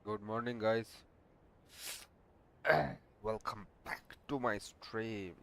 Good morning, guys. Welcome back to my stream.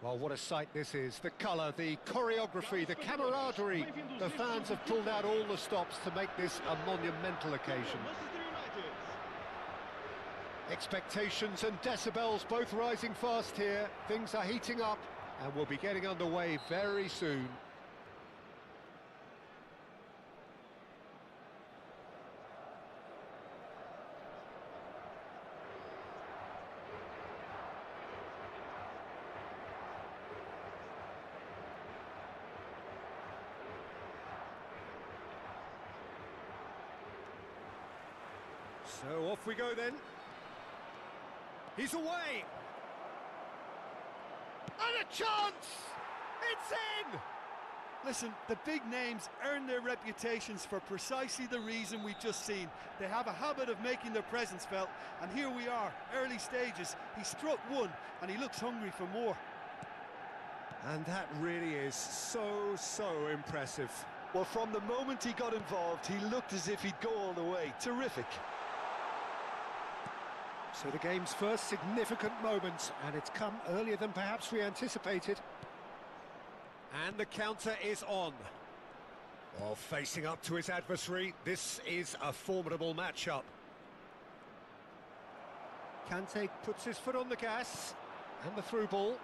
Well, what a sight this is. The colour, the choreography, the camaraderie. The fans have pulled out all the stops to make this a monumental occasion. Expectations and decibels both rising fast here. Things are heating up and we'll be getting underway very soon. So off we go then. He's away! And a chance! It's in! Listen, the big names earn their reputations for precisely the reason we've just seen. They have a habit of making their presence felt, and here we are, early stages. He struck one, and he looks hungry for more. And that really is so impressive. Well, from the moment he got involved, he looked as if he'd go all the way. Terrific. So the game's first significant moment, and it's come earlier than perhaps we anticipated. And the counter is on. Well, facing up to his adversary, this is a formidable matchup. Kante puts his foot on the gas, and the through ball.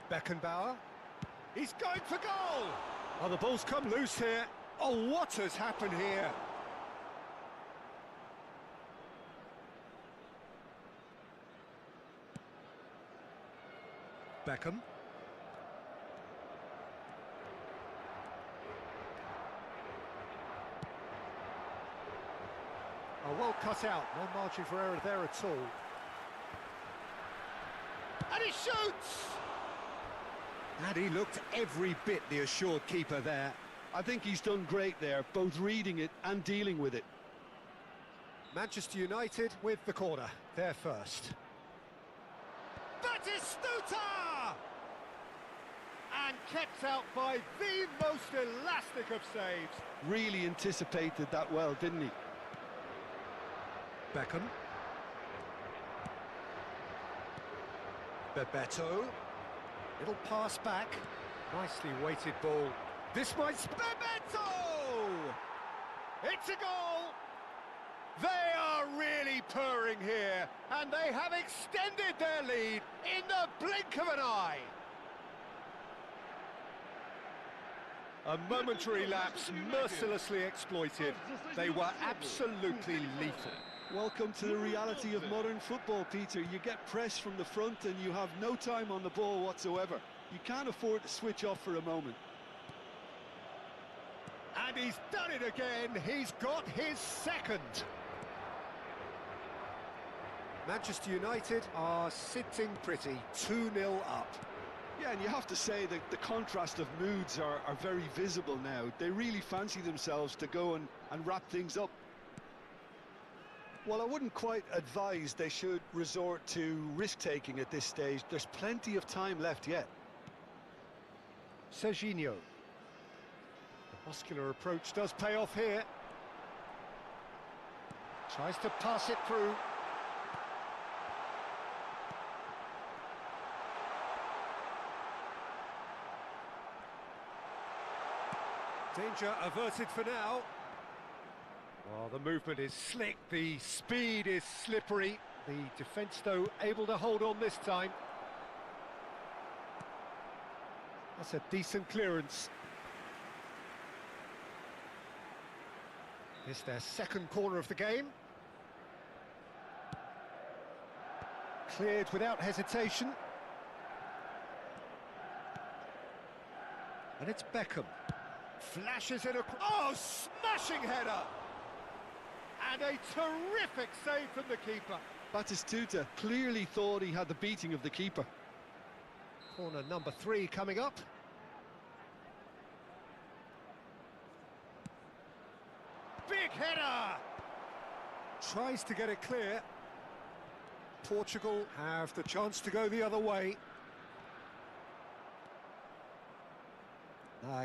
Beckenbauer. He's going for goal! Oh, the ball's come loose here. Oh, what has happened here? Beckham. Oh, well cut out. No margin for error there at all. And he shoots! And he looked every bit the assured keeper there. I think he's done great there, both reading it and dealing with it. Manchester United with the corner, they're first. Batistuta! And kept out by the most elastic of saves. Really anticipated that well, didn't he? Beckham. Bebeto. Little pass back. Nicely weighted ball. This might... Bebeto! It's a goal! They are really purring here, and they have extended their lead in the blink of an eye. A momentary lapse mercilessly exploited. They were absolutely lethal. Welcome to the reality of modern football, Peter. You get pressed from the front and you have no time on the ball whatsoever. You can't afford to switch off for a moment. And he's done it again. He's got his second. Manchester United are sitting pretty, 2-0 up. Yeah, and you have to say that the contrast of moods are very visible now. They really fancy themselves to go and wrap things up. Well, I wouldn't quite advise they should resort to risk-taking at this stage. There's plenty of time left yet. Serginho. The muscular approach does pay off here. Tries to pass it through. Danger averted for now. Well, the movement is slick, the speed is slippery. The defence, though, able to hold on this time. That's a decent clearance. It's their second corner of the game. Cleared without hesitation. And it's Beckham. Flashes it across. Oh, smashing header! And a terrific save from the keeper. Batistuta clearly thought he had the beating of the keeper. Corner number 3 coming up. Big header! Tries to get it clear. Portugal have the chance to go the other way.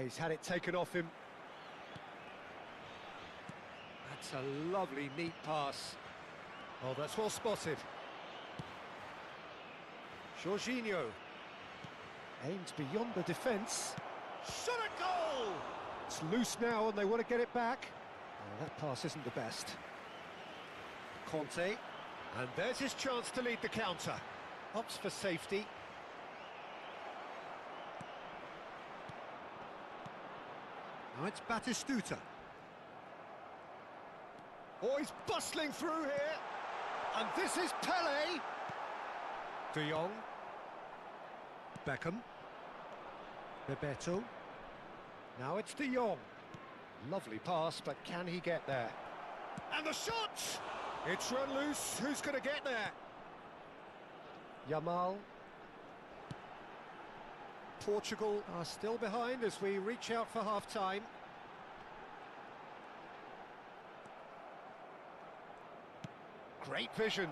He's had it taken off him. That's a lovely, neat pass. Oh, that's well spotted. Jorginho. Aims beyond the defence. Shot at goal! It's loose now and they want to get it back. Oh, that pass isn't the best. Conte. And there's his chance to lead the counter. Opts for safety. Now it's Batistuta. Oh, he's bustling through here. And this is Pele. De Jong. Beckham. Bebeto. Now it's De Jong. Lovely pass, but can he get there? And the shot! It's run loose. Who's going to get there? Yamal. Portugal are still behind as we reach out for half-time. Great vision.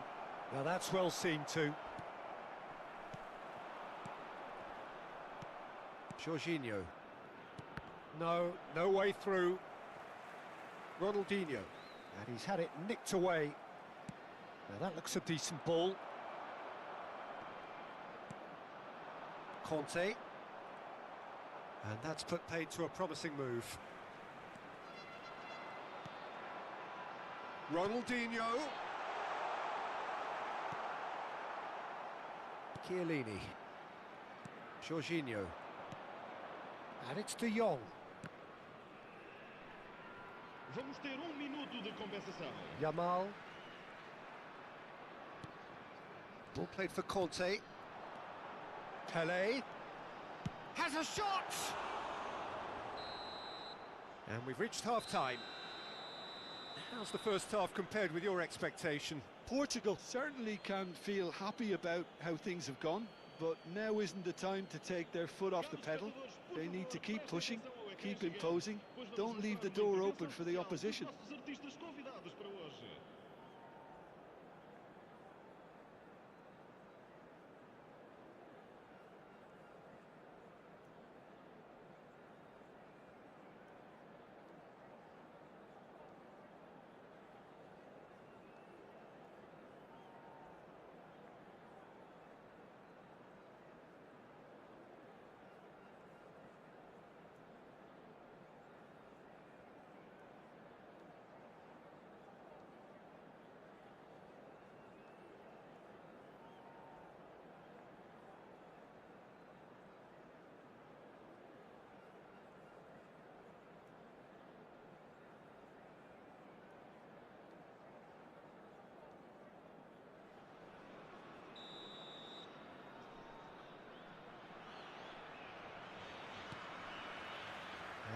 Now that's well seen too. Jorginho. No way through. Ronaldinho. And he's had it nicked away. Now that looks a decent ball. Conte. And that's put paid to a promising move. Ronaldinho. Chiellini. Jorginho. And it's De Jong. Vamos ter minuto de compensação. Yamal. Ball played for Conte. Pele. Has a shot! And we've reached half-time. How's the first half compared with your expectation? Portugal certainly can feel happy about how things have gone, but now isn't the time to take their foot off the pedal. They need to keep pushing, keep imposing, don't leave the door open for the opposition. Nossos artistas convidados para hoje.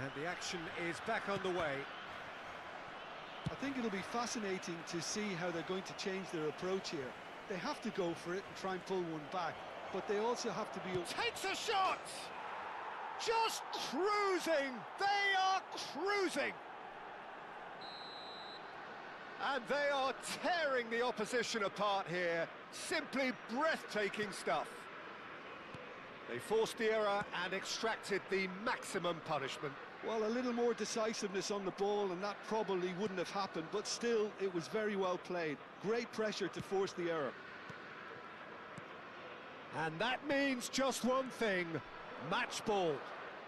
And the action is back on the way. I think it'll be fascinating to see how they're going to change their approach here. They have to go for it and try and pull one back, but they also have to be... Takes a shot! Just cruising! They are cruising! And they are tearing the opposition apart here. Simply breathtaking stuff. They forced the error and extracted the maximum punishment. Well, a little more decisiveness on the ball and that probably wouldn't have happened, but still, it was very well played. Great pressure to force the error. And that means just one thing, match ball.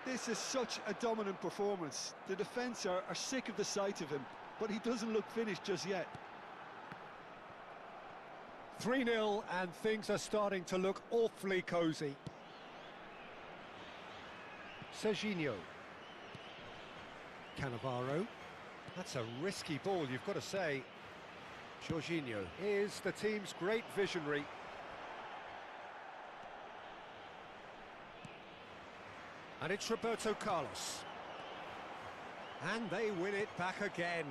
This is such a dominant performance. The defence are sick of the sight of him, but he doesn't look finished just yet. 3-0 and things are starting to look awfully cosy. Serginho. Cannavaro. That's a risky ball, you've got to say. Jorginho is the team's great visionary. And it's Roberto Carlos. And they win it back again.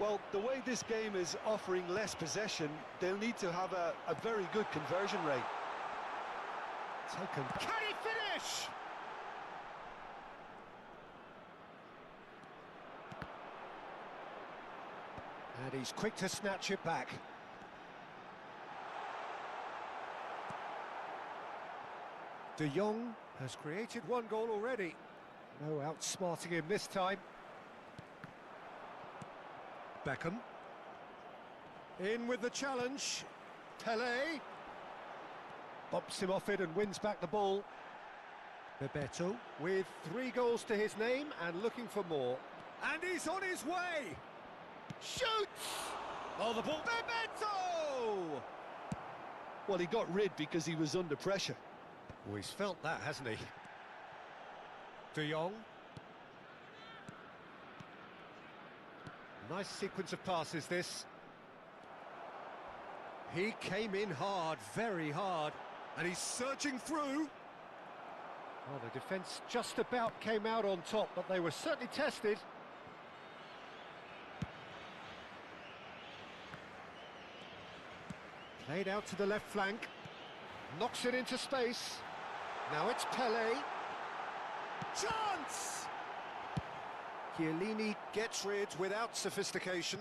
Well, the way this game is offering less possession, they'll need to have a very good conversion rate. Taken. Can he finish? And he's quick to snatch it back. De Jong has created one goal already. No outsmarting him this time. Beckham. In with the challenge. Pele. Bumps him off it and wins back the ball. Bebeto with 3 goals to his name and looking for more. And he's on his way. Shoots! Oh, the ball. Bebeto! Well, he got rid because he was under pressure. Oh, he's felt that, hasn't he? De Jong. Nice sequence of passes, this. He came in hard, very hard, and he's surging through. Well, the defence just about came out on top, but they were certainly tested. Played out to the left flank. Knocks it into space. Now it's Pele. Chance! Chiellini gets rid without sophistication.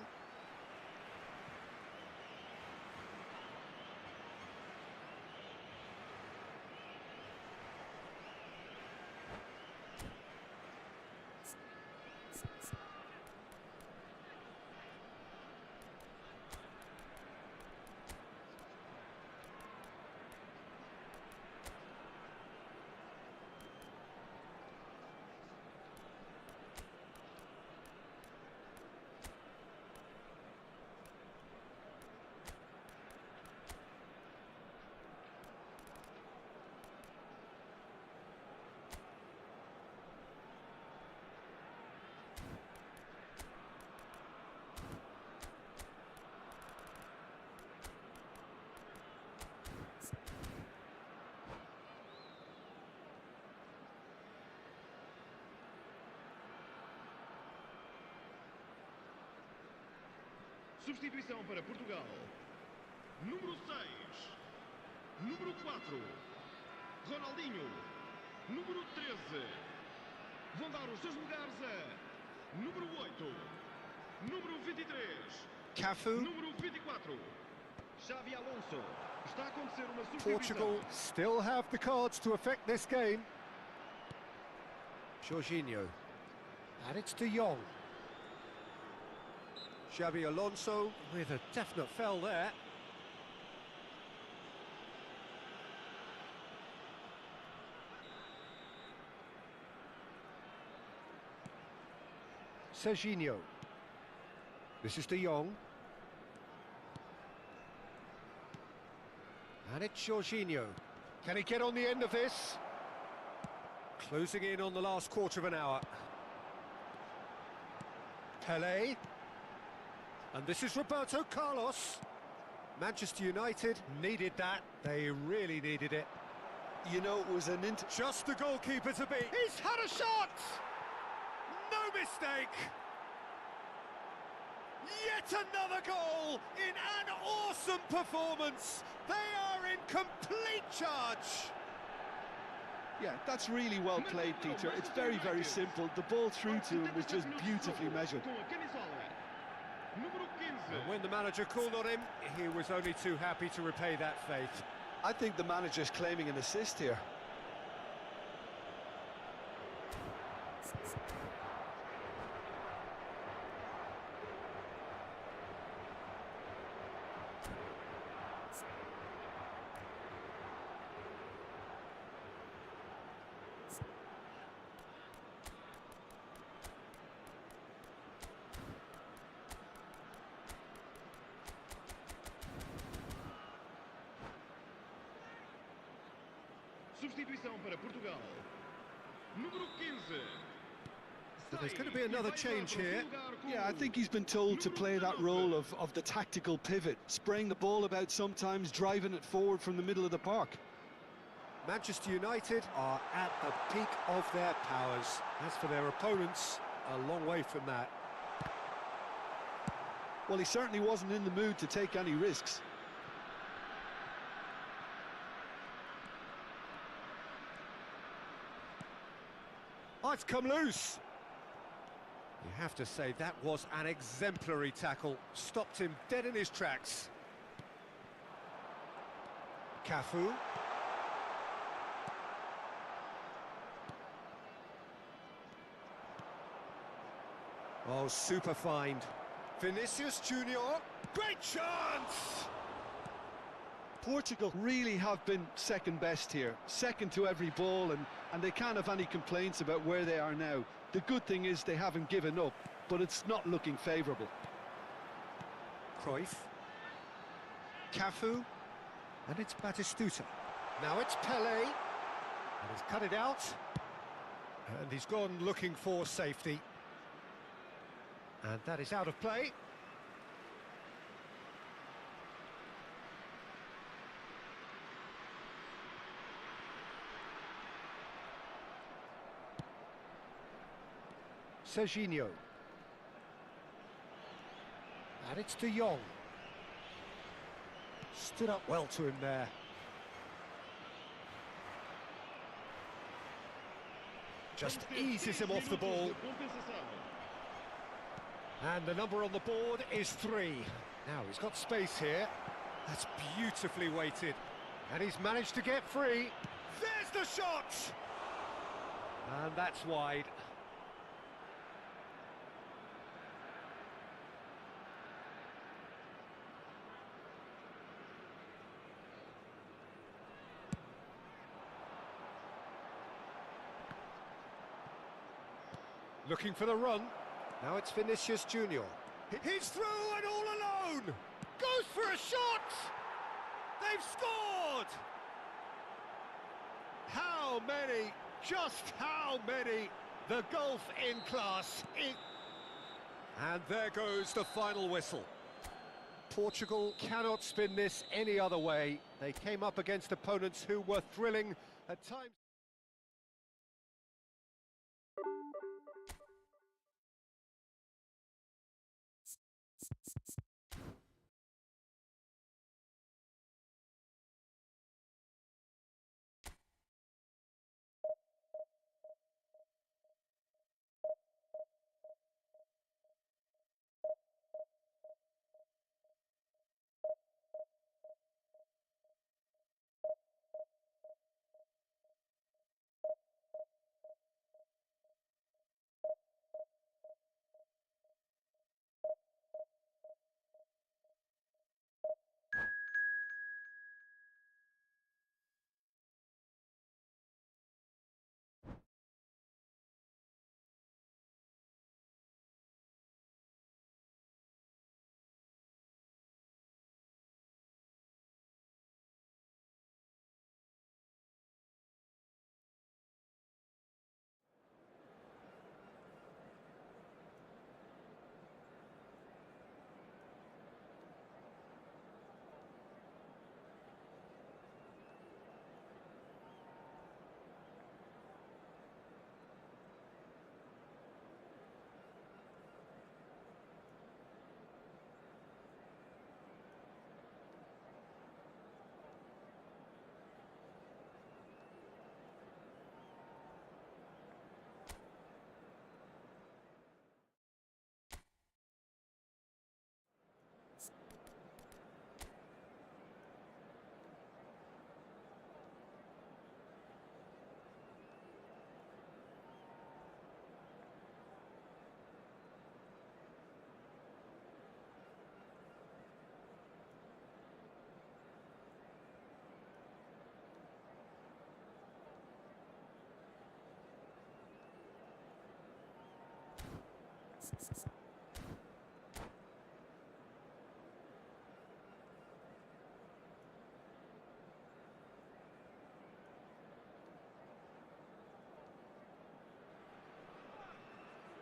Substituição para Portugal. Número 6. Número 4. Ronaldinho. Número 13. Vão dar os seus lugares a número 8. Número 23. Cafu. Número 24. Xavi Alonso. Está a acontecer uma substituição. Portugal still have the cards to affect this game. Jorginho. And it's De Jong. Xavi Alonso with a definite foul there. Serginho. This is De Jong. And it's Jorginho. Can he get on the end of this? Closing in on the last quarter of an hour. Pele. And this is Roberto Carlos. Manchester United needed that. They really needed it. You know, it was an Just the goalkeeper to beat. He's had a shot! No mistake! Yet another goal in an awesome performance. They are in complete charge. Yeah, that's really well played, Peter. It's very, very simple. The ball through to him was just beautifully measured. Com a camisola. Número 15. And when the manager called on him, he was only too happy to repay that faith. I think the manager's claiming an assist here. Substituição para Portugal. Número 15. So there's going to be another change here. Yeah, I think he's been told to play that role of the tactical pivot, spraying the ball about sometimes, driving it forward from the middle of the park. Manchester United are at the peak of their powers. As for their opponents, a long way from that. Well, he certainly wasn't in the mood to take any risks. Oh, it's come loose. You have to say that was an exemplary tackle. Stopped him dead in his tracks. Cafu. Oh, super find. Vinicius Junior. Great chance! Portugal really have been second best here, second to every ball, and they can't have any complaints about where they are now. The good thing is they haven't given up, but it's not looking favourable. Cruyff. Cafu. And it's Batistuta. Now it's Pele. And he's cut it out. And he's gone looking for safety. And that is out of play. Serginho. And it's De Jong. Stood up well to him there. Just eases him off the ball. And the number on the board is 3. Now he's got space here. That's beautifully weighted. And he's managed to get free. There's the shot! And that's wide. Looking for the run. Now it's Vinicius Junior. He's through and all alone! Goes for a shot! They've scored! How many? Just how many? The gulf in class. And there goes the final whistle. Portugal cannot spin this any other way. They came up against opponents who were thrilling at times.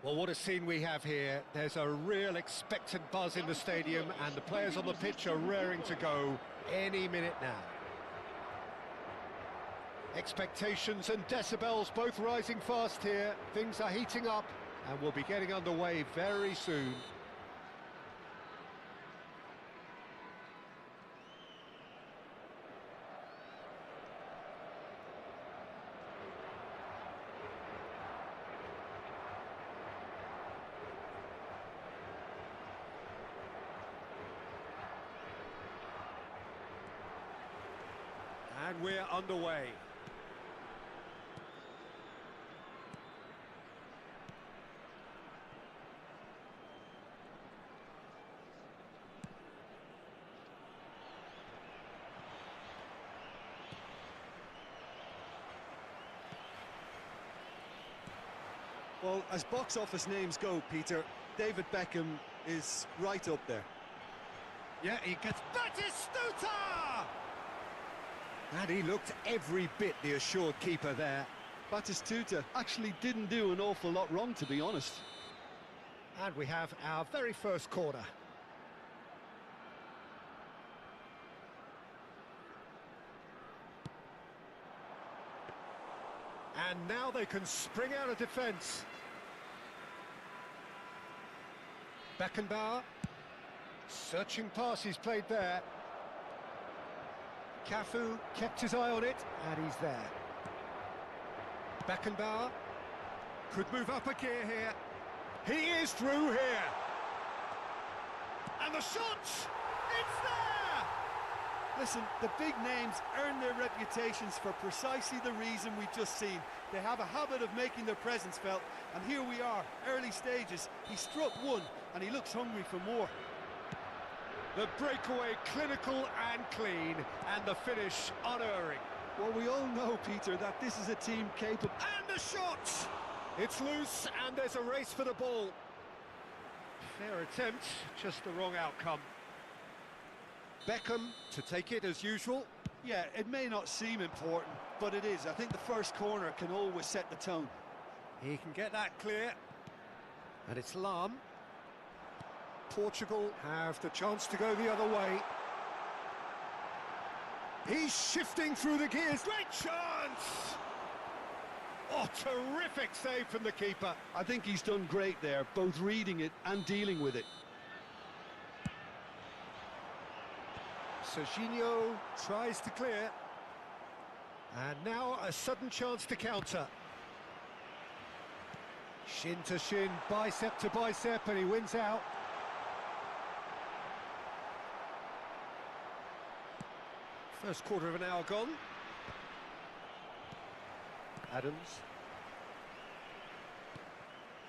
Well, what a scene we have here. There's a real expectant buzz in the stadium, and the players on the pitch are raring to go any minute now. Expectations and decibels both rising fast here. Things are heating up, and we'll be getting underway very soon. And we're underway. Well, as box office names go, Peter, David Beckham is right up there. Yeah, he gets Batistuta! And he looked every bit the assured keeper there. Batistuta actually didn't do an awful lot wrong, to be honest. And we have our very first corner. And now they can spring out of defence. Beckenbauer. Searching pass he's played there. Cafu kept his eye on it, and he's there. Beckenbauer could move up a gear here. He is through here. And the shot! It's there! Listen, the big names earn their reputations for precisely the reason we've just seen. They have a habit of making their presence felt, and here we are, early stages. He struck one, and he looks hungry for more. The breakaway clinical and clean, and the finish unerring. Well, we all know, Peter, that this is a team capable... And the shot! It's loose, and there's a race for the ball. Fair attempt, just the wrong outcome. Beckham to take it as usual. Yeah, it may not seem important, but it is. I think the first corner can always set the tone. He can get that clear. And it's Lam. Portugal have the chance to go the other way. He's shifting through the gears. Great chance! Oh, terrific save from the keeper. I think he's done great there, both reading it and dealing with it. Serginho tries to clear. And now a sudden chance to counter. Shin to shin, bicep to bicep, and he wins out. First quarter of an hour gone. Adams.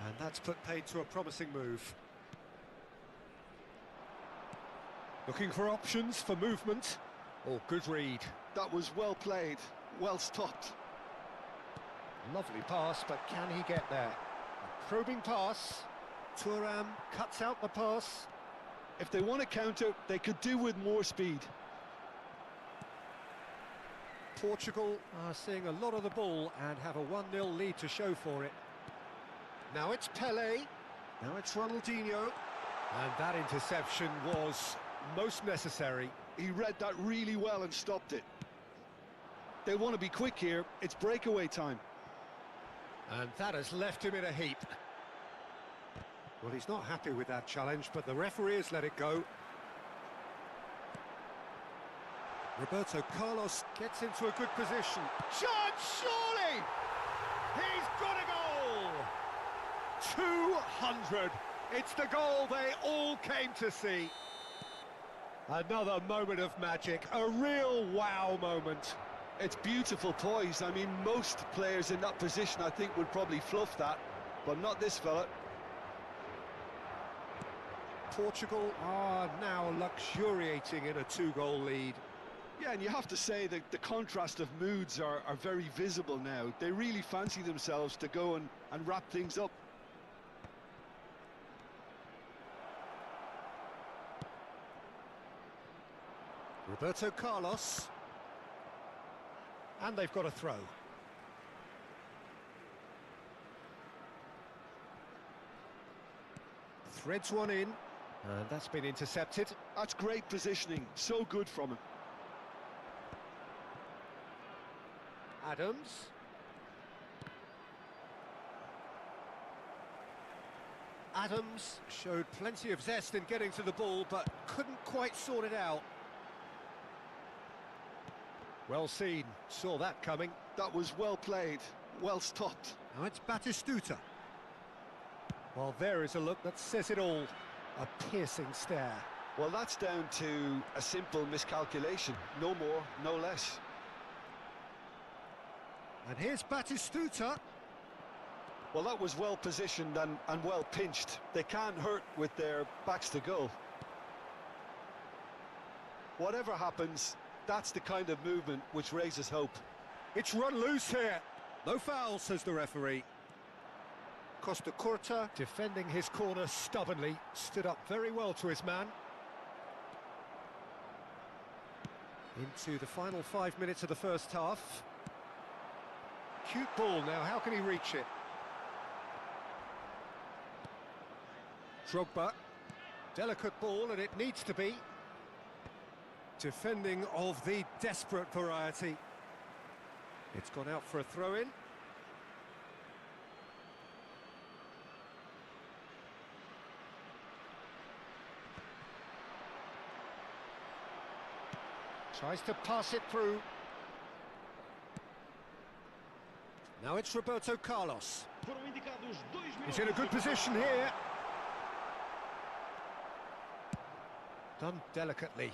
And that's put paid to a promising move. Looking for options for movement. Oh, good read. That was well played, well stopped. Lovely pass, but can he get there? A probing pass. Thuram cuts out the pass. If they want to counter, they could do with more speed. Portugal are seeing a lot of the ball and have a 1-0 lead to show for it. Now it's Pelé. Now it's Ronaldinho. And that interception was most necessary. He read that really well and stopped it. They want to be quick here. It's breakaway time. And that has left him in a heap. Well, he's not happy with that challenge, but the referee has let it go. Roberto Carlos gets into a good position. Chance, surely! He's got a goal! 200! It's the goal they all came to see. Another moment of magic, a real wow moment. It's beautiful poise. I mean, most players in that position, I think, would probably fluff that, but not this fella. Portugal are now luxuriating in a 2-goal lead. Yeah, and you have to say that the contrast of moods are very visible now. They really fancy themselves to go and wrap things up. Roberto Carlos. And they've got a throw. Threads one in. And that's been intercepted. That's great positioning. So good from him. Adams. Adams showed plenty of zest in getting to the ball, but couldn't quite sort it out. Well seen, saw that coming. That was well played, well stopped. Now it's Batistuta. Well, there is a look that says it all. A piercing stare. Well, that's down to a simple miscalculation. No more, no less. And here's Batistuta. Well, that was well positioned and well pinched. They can't hurt with their backs to goal. Whatever happens, that's the kind of movement which raises hope. It's run loose here. No foul, says the referee. Costa Curta defending his corner stubbornly, stood up very well to his man. Into the final 5 minutes of the first half. Cute ball now, how can he reach it? Drogba, delicate ball, and it needs to be. Defending of the desperate variety. It's gone out for a throw-in. Tries to pass it through. Now it's Roberto Carlos. Foram indicados 2 minutos. He's in a good position here. Done delicately.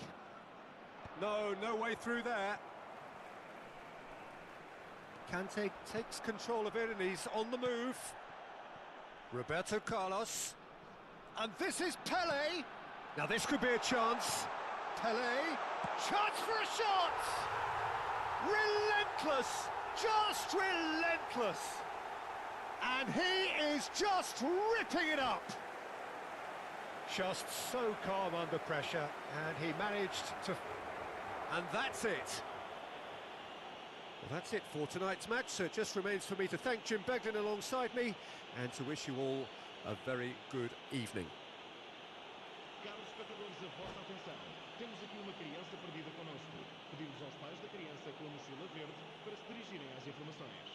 No way through there. Kante takes control of it and he's on the move. Roberto Carlos. And this is Pele. Now this could be a chance. Pele. Chance for a shot! Relentless! Just relentless! And he is just ripping it up! Just so calm under pressure, and he managed to... And that's it! Well, that's it for tonight's match, so it just remains for me to thank Jim Beglin alongside me, and to wish you all a very good evening. Caros espectadores, a vossa atenção. Temos aqui uma criança perdida connosco. Pedimos aos pais da criança com a mochila verde para se dirigirem às informações.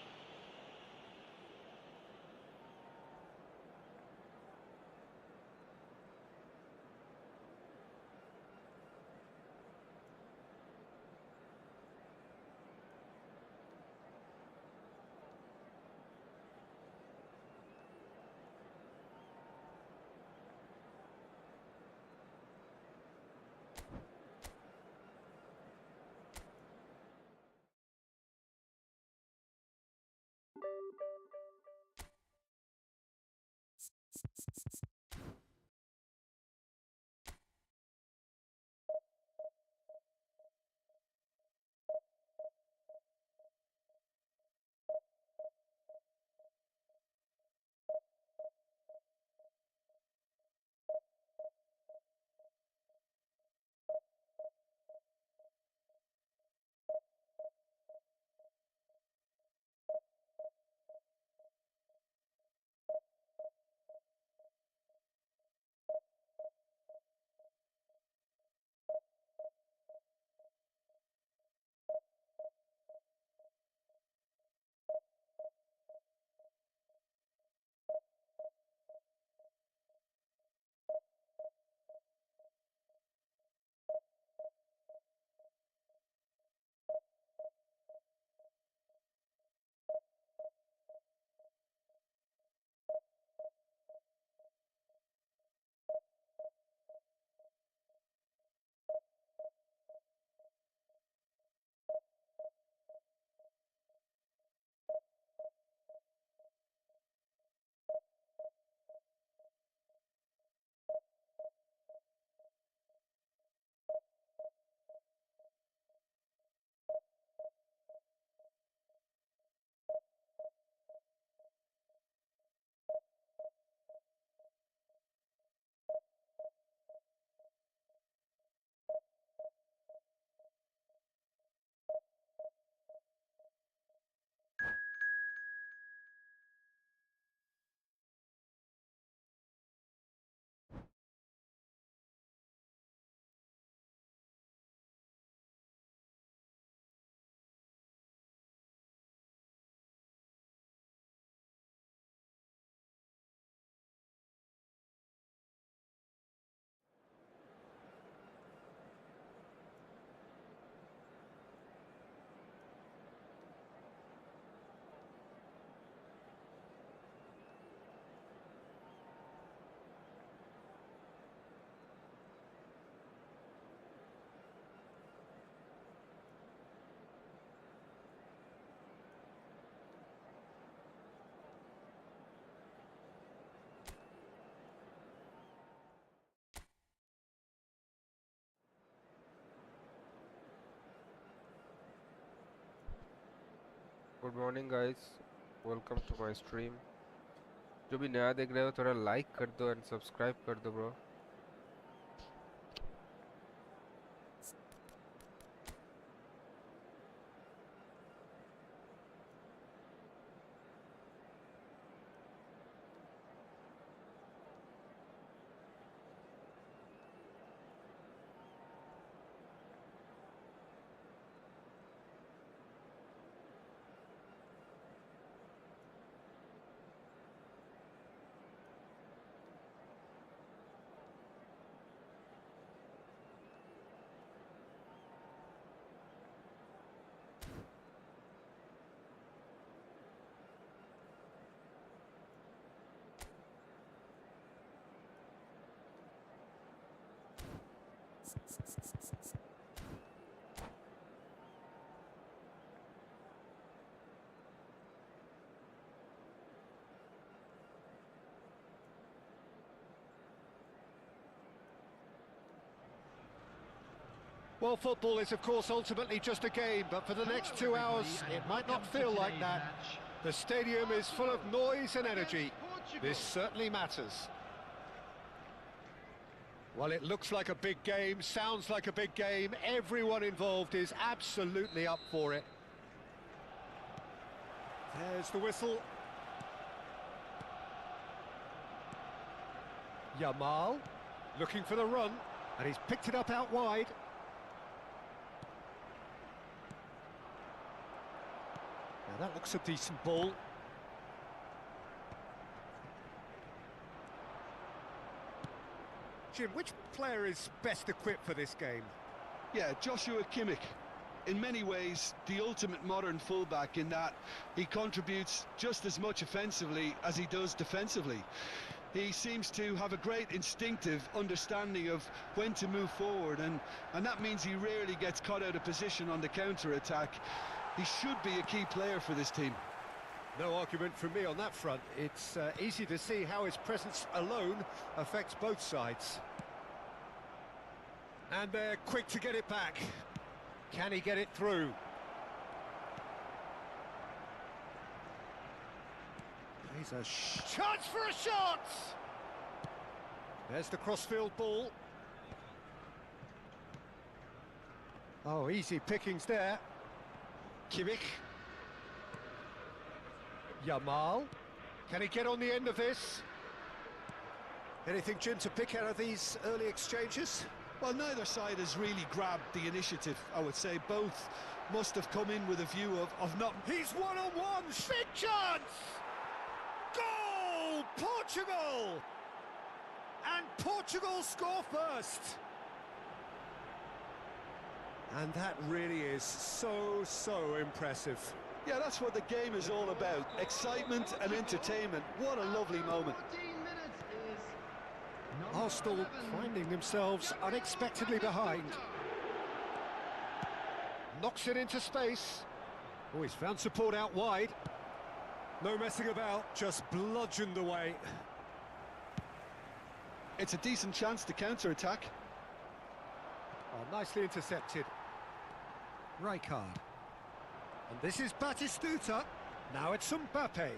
Good morning, guys. Welcome to my stream. जो भी नया देख रहे हो थोड़ा like कर दो and subscribe कर दो bro. Well, football is, of course, ultimately just a game, but for the next 2 hours, it might not feel like that. The stadium is full of noise and energy. This certainly matters. Well, it looks like a big game, sounds like a big game. Everyone involved is absolutely up for it. There's the whistle. Yamal, looking for the run, and he's picked it up out wide. Now that looks a decent ball. Jim, which player is best equipped for this game? Yeah, Joshua Kimmich. In many ways, the ultimate modern fullback in that he contributes just as much offensively as he does defensively. He seems to have a great instinctive understanding of when to move forward, and that means he rarely gets caught out of position on the counter-attack. He should be a key player for this team. No argument from me on that front. It's easy to see how his presence alone affects both sides. And they're quick to get it back. Can he get it through? He's a chance for a shot! There's the crossfield ball. Oh, easy pickings there. Kimmich. Yamal. Can he get on the end of this? Anything, Jim, to pick out of these early exchanges? Well, neither side has really grabbed the initiative, I would say. Both must have come in with a view of not... He's one-on-one! Big chance! Goal! Portugal! And Portugal score first! And that really is so impressive. Yeah, that's what the game is all about. Excitement and entertainment. What a lovely moment. Arsenal finding themselves unexpectedly behind. Knocks it into space. Oh, he's found support out wide. No messing about, just bludgeoned away. It's a decent chance to counter-attack. Oh, nicely intercepted. Rijkaard. And this is Batistuta. Now it's Mbappe.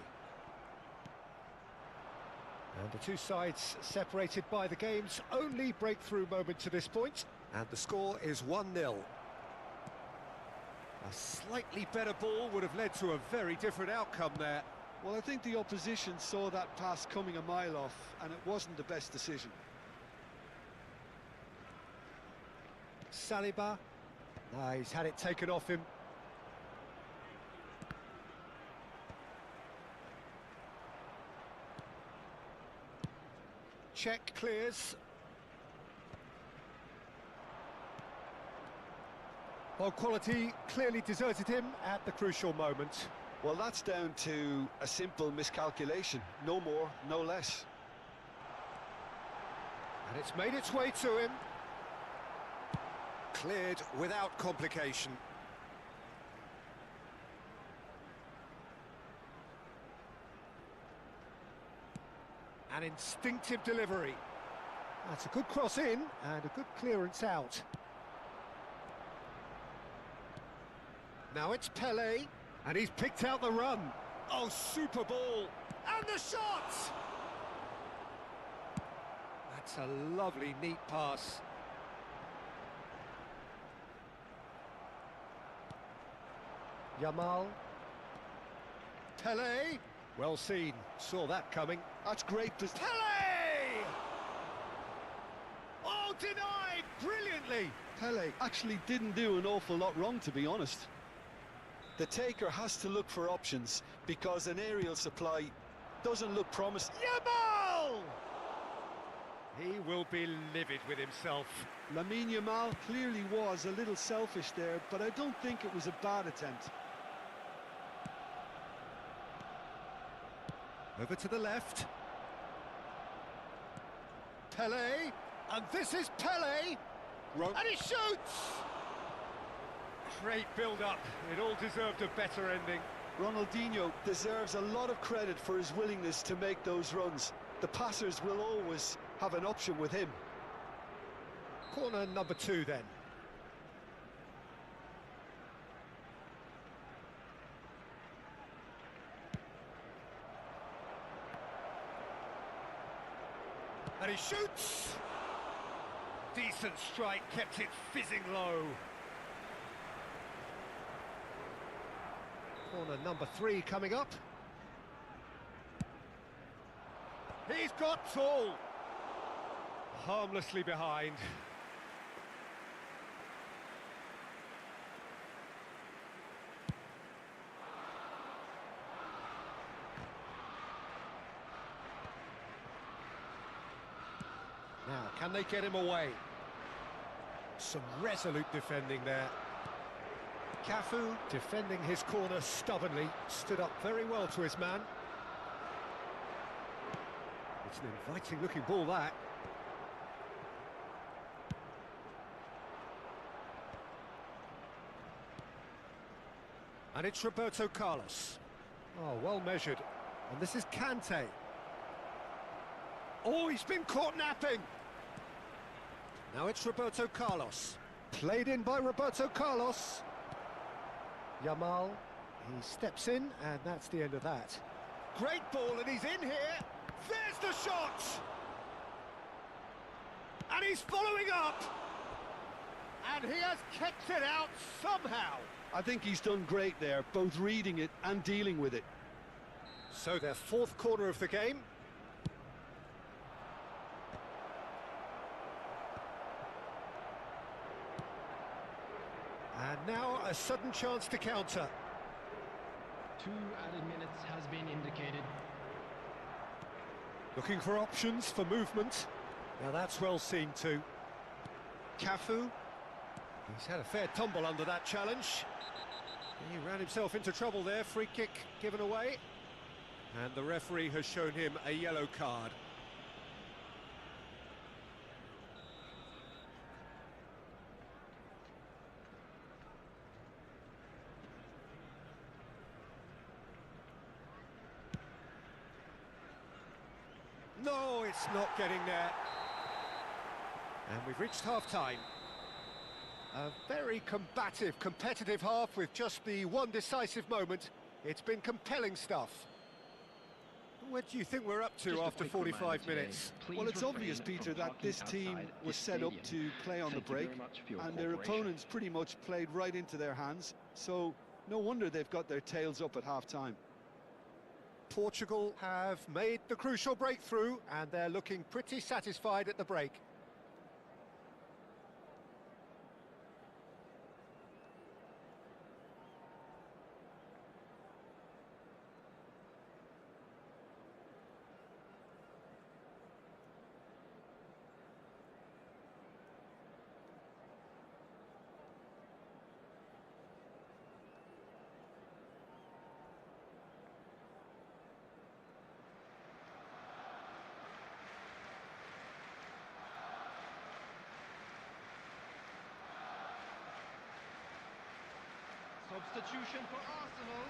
And the two sides separated by the game's only breakthrough moment to this point. And the score is 1-0. A slightly better ball would have led to a very different outcome there. Well, I think the opposition saw that pass coming a mile off, and it wasn't the best decision. Saliba. He's had it taken off him. Check clears. Well, quality clearly deserted him at the crucial moment. Well, that's down to a simple miscalculation. No more, no less. And it's made its way to him. Cleared without complication. An instinctive delivery. That's a good cross in and a good clearance out. Now it's Pele, and he's picked out the run. Oh, super ball. And the shot! That's a lovely, neat pass. Yamal. Pele. Well seen. Saw that coming. That's great. Pele! Oh, denied brilliantly. Pele actually didn't do an awful lot wrong, to be honest. The taker has to look for options because an aerial supply doesn't look promising. Yamal! He will be livid with himself. Lamine Yamal clearly was a little selfish there, but I don't think it was a bad attempt. Over to the left. Pele, and this is Pele, and he shoots! Great build-up, it all deserved a better ending. Ronaldinho deserves a lot of credit for his willingness to make those runs. The passers will always have an option with him. Corner number 2 then. And he shoots! Decent strike, kept it fizzing low. Corner number 3 coming up. He's got tall. Harmlessly behind. Now, can they get him away? Some resolute defending there. Cafu, defending his corner stubbornly, stood up very well to his man. It's an inviting-looking ball, that. And it's Roberto Carlos. Oh, well measured. And this is Kante. Oh, he's been caught napping. Now it's Roberto Carlos. Played in by Roberto Carlos. Yamal, he steps in, and that's the end of that. Great ball, and he's in here. There's the shot! And he's following up! And he has kept it out somehow. I think he's done great there, both reading it and dealing with it. So their 4th corner of the game. And now a sudden chance to counter. 2 added minutes has been indicated. Looking for options for movement. Now that's well seen too. Cafu. He's had a fair tumble under that challenge. He ran himself into trouble there. Free kick given away. And the referee has shown him a yellow card. No, it's not getting there. And we've reached half-time. A very combative, competitive half with just the one decisive moment. It's been compelling stuff. What do you think we're up to after 45 minutes? Well, it's obvious, Peter, that this team was set up to play on the break, and their opponents pretty much played right into their hands, so no wonder they've got their tails up at half-time. Portugal have made the crucial breakthrough, and they're looking pretty satisfied at the break. Substitution for Arsenal.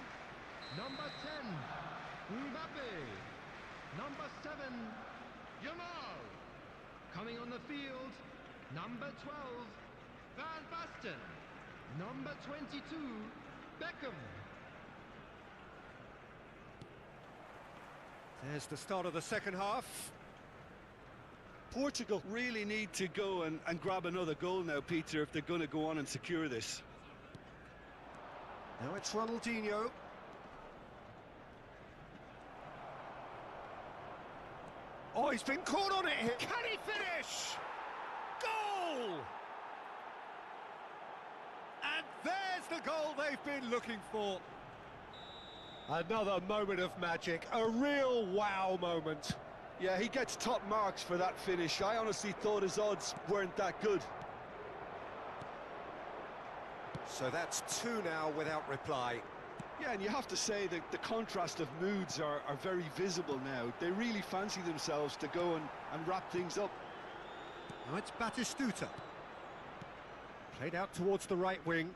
Number 10, Mbappe. Number 7, Yamal. Coming on the field, number 12, Van Basten. Number 22, Beckham. There's the start of the second half. Portugal really need to go and grab another goal now, Peter, if they're going to go on and secure this. Now it's Ronaldinho. Oh, he's been caught on it here. Can he finish? Goal! And there's the goal they've been looking for. Another moment of magic, a real wow moment. Yeah, he gets top marks for that finish. I honestly thought his odds weren't that good. So that's two now without reply. Yeah, and you have to say that the contrast of moods are very visible now. They really fancy themselves to go and wrap things up. Now it's Batistuta. Played out towards the right wing.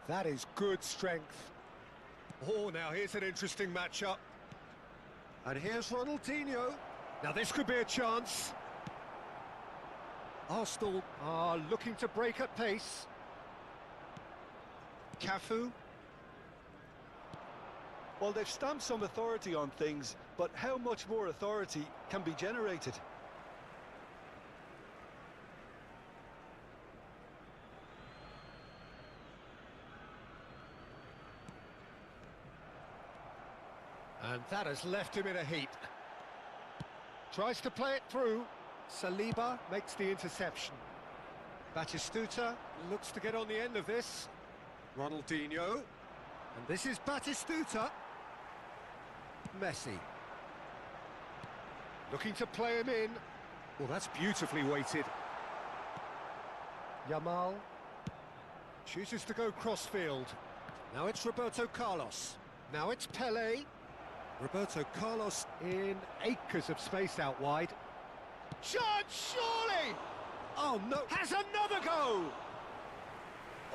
That is good strength. Oh, now here's an interesting matchup. And here's Ronaldinho. Now this could be a chance. Arsenal are looking to break at pace. Cafu. Well, they've stamped some authority on things, but how much more authority can be generated? And that has left him in a heap. Tries to play it through. Saliba makes the interception. Batistuta looks to get on the end of this. Ronaldinho. And this is Batistuta. Messi. Looking to play him in. Well, that's beautifully weighted. Yamal. Chooses to go crossfield. Now it's Roberto Carlos. Now it's Pelé. Roberto Carlos in acres of space out wide. Chance, surely! Oh, no, has another go!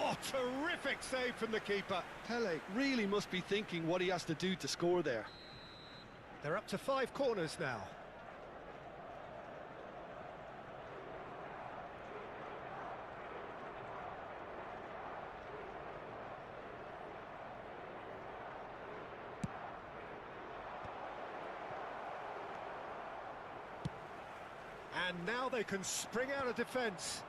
Oh, terrific save from the keeper. Pele really must be thinking what he has to do to score there. They're up to 5 corners now. And now they can spring out of defence.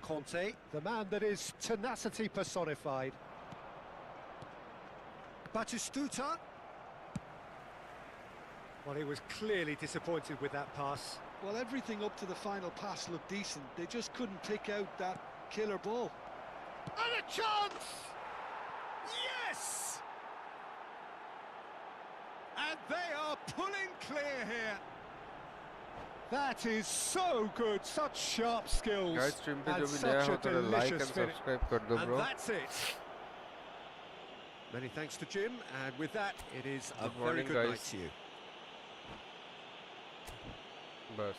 Conte, the man that is tenacity personified. Batistuta. Well, he was clearly disappointed with that pass. Well, everything up to the final pass looked decent. They just couldn't pick out that killer ball. And a chance! Yes! And they are pulling clear here. That is so good, such sharp skills. Guys stream पे and जो भी such नया a हो तो like delicious and finish. Subscribe कर दो And bro that's it. Many thanks to Jim, and with that, it is a Good very morning, good guys. night to you. बस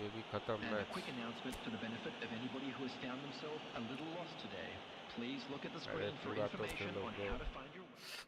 ये भी खत्म And a match quick announcement for the benefit of anybody who has found themselves a little lost today. Please look at the अरे screen for पूरा तो information Khelo on bro how to find your way.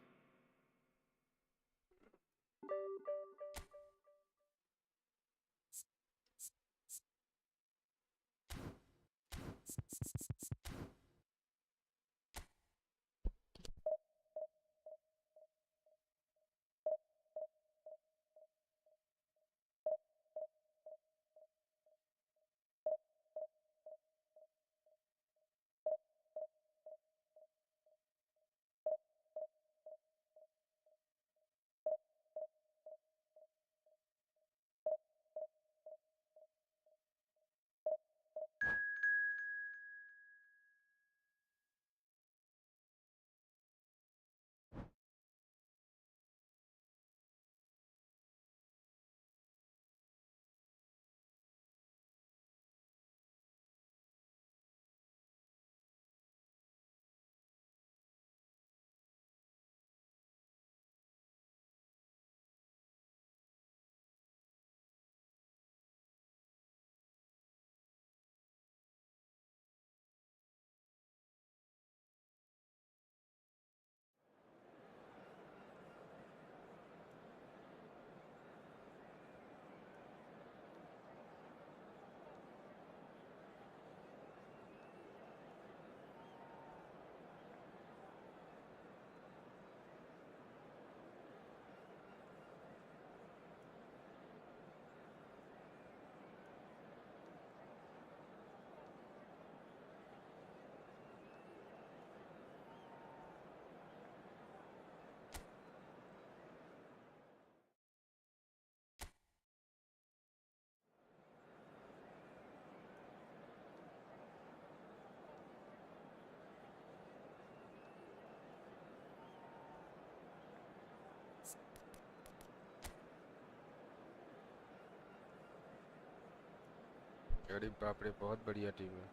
अरे बाप रे, बहुत बढ़िया team है।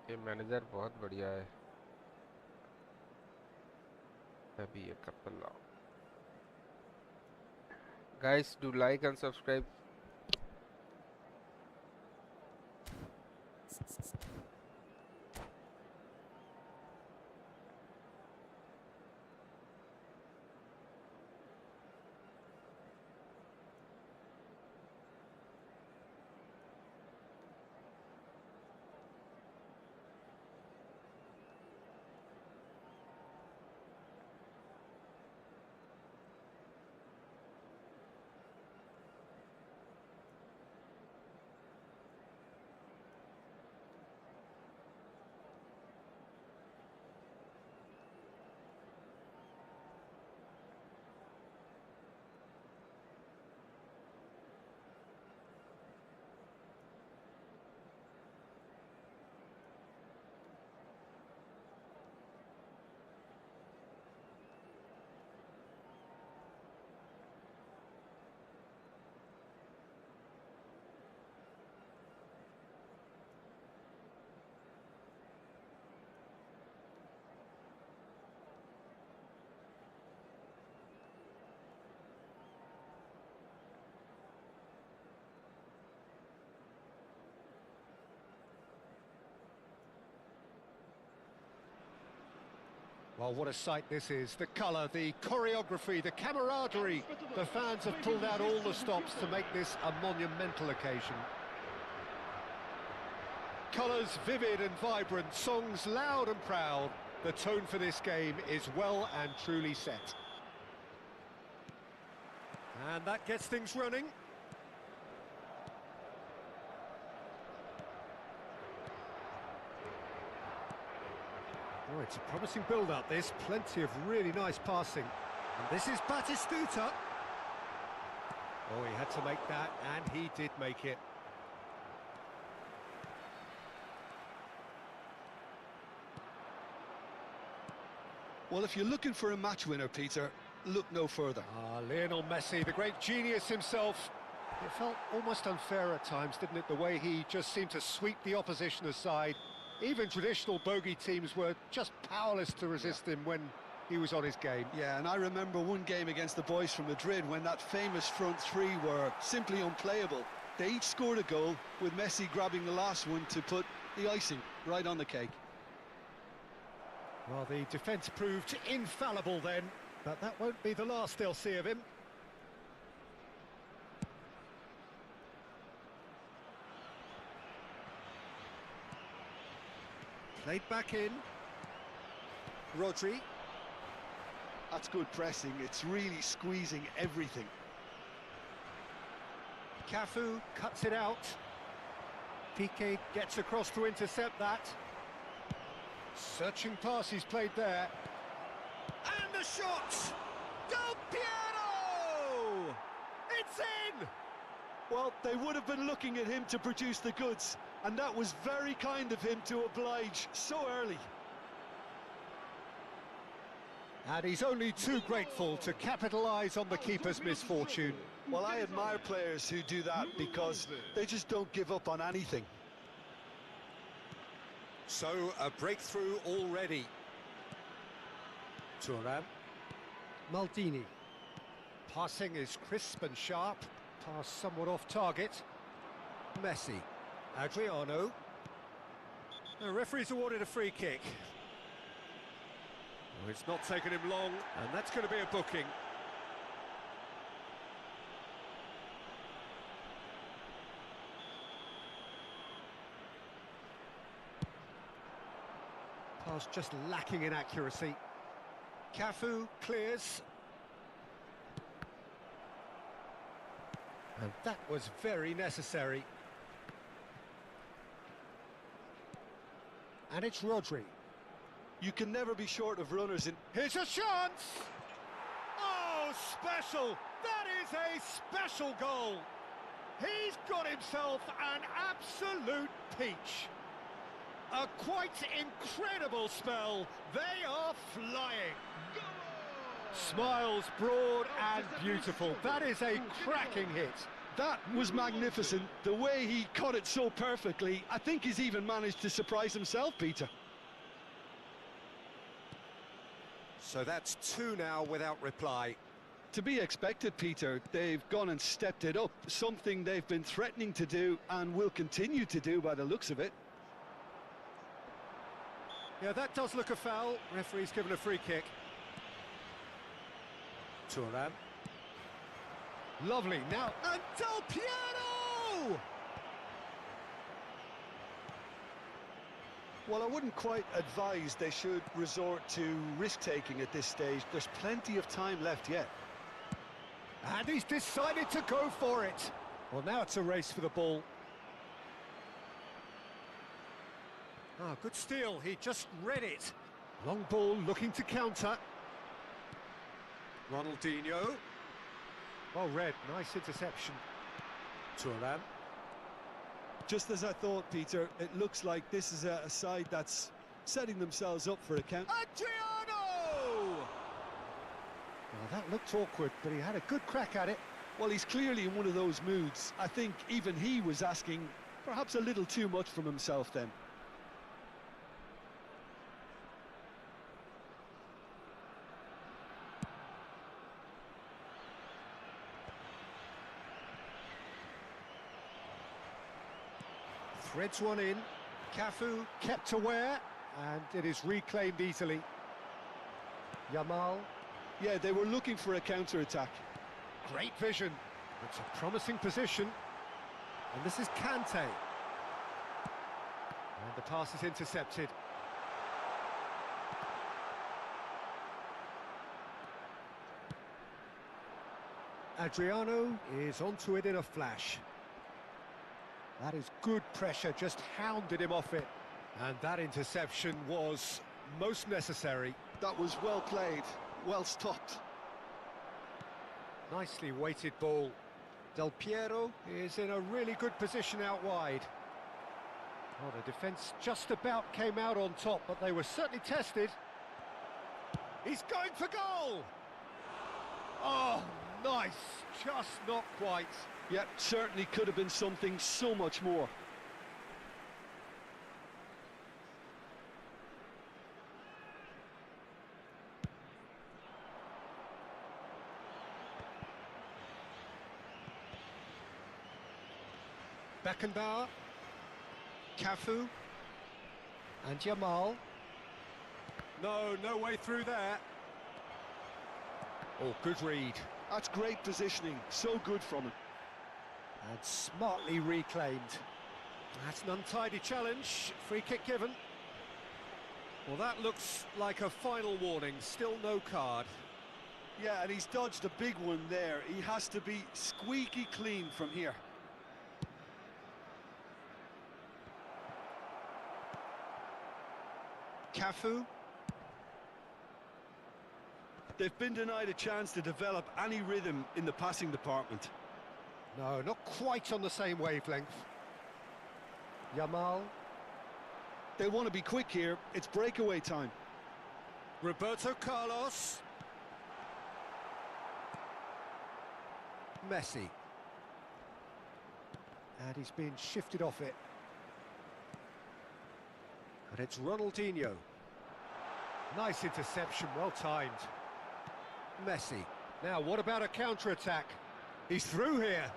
ये मैनेजर बहुत बढ़िया है। अभी ये couple guys, do like and subscribe. Well, what a sight this is. The colour, the choreography, the camaraderie. The fans have pulled out all the stops to make this a monumental occasion. Colours vivid and vibrant, songs loud and proud. The tone for this game is well and truly set. And that gets things running. Oh, it's a promising build-up, this. Plenty of really nice passing. And this is Batistuta. Oh, he had to make that, and he did make it. Well, if you're looking for a match winner, Peter, look no further. Ah, Lionel Messi, the great genius himself. It felt almost unfair at times, didn't it, the way he just seemed to sweep the opposition aside. Even traditional bogey teams were just powerless to resist him when he was on his game. Yeah, and I remember one game against the boys from Madrid when that famous front three were simply unplayable. They each scored a goal, with Messi grabbing the last one to put the icing right on the cake. Well, the defence proved infallible then, but that won't be the last they'll see of him. Played back in. Rodri. That's good pressing, it's really squeezing everything. Cafu cuts it out. Piqué gets across to intercept that. Searching pass he's played there. And the shot! Del Piero! It's in! Well, they would have been looking at him to produce the goods, and that was very kind of him to oblige so early. And he's only too grateful to capitalise on the keeper's misfortune. Well, I admire players who do that because they just don't give up on anything. So, a breakthrough already. Thuram. Maldini. Passing is crisp and sharp. Pass somewhat off target. Messi. Adriano. The referee's awarded a free kick. Oh, it's not taken him long, and that's going to be a booking. Pass just lacking in accuracy. Cafu clears. And that was very necessary. And it's Rodri. You can never be short of runners in... Here's a chance! Oh, special! That is a special goal! He's got himself an absolute peach. A quite incredible spell. They are flying. Smiles broad and beautiful. That is a cracking hit. That was magnificent. The way he caught it so perfectly, I think he's even managed to surprise himself, Peter. So that's two now without reply. To be expected, Peter. They've gone and stepped it up, something they've been threatening to do and will continue to do by the looks of it. Yeah, that does look a foul. Referee's given a free kick. Turan. Lovely. Now, and Del Piero! Well, I wouldn't quite advise they should resort to risk-taking at this stage. There's plenty of time left yet. And he's decided to go for it. Well, now it's a race for the ball. Ah, good steal. He just read it. Long ball looking to counter. Ronaldinho. Well read. Nice interception. Turan. Just as I thought, Peter, it looks like this is a side that's setting themselves up for a count. Adriano! Well, that looked awkward, but he had a good crack at it. Well, he's clearly in one of those moods. I think even he was asking perhaps a little too much from himself then. Threads one in. Cafu kept aware, and it is reclaimed easily. Yamal. Yeah, they were looking for a counter-attack. Great vision. It's a promising position. And this is Kante. And the pass is intercepted. Adriano is onto it in a flash. That is good pressure, just hounded him off it. And that interception was most necessary. That was well played, well stopped. Nicely weighted ball. Del Piero is in a really good position out wide. Well, the defence just about came out on top, but they were certainly tested. He's going for goal! Oh, nice, just not quite. Yeah, certainly could have been something so much more. Beckenbauer, Cafu, and Yamal. No way through there. Oh, good read. That's great positioning, so good from him. And smartly reclaimed. That's an untidy challenge, free kick given. Well, that looks like a final warning, still no card. Yeah, and he's dodged a big one there. He has to be squeaky clean from here. Cafu. They've been denied a chance to develop any rhythm in the passing department. No, not quite on the same wavelength. Yamal. They want to be quick here. It's breakaway time. Roberto Carlos. Messi. And he's been shifted off it. And it's Ronaldinho. Nice interception, well timed. Messi. Now, what about a counter-attack? He's through here.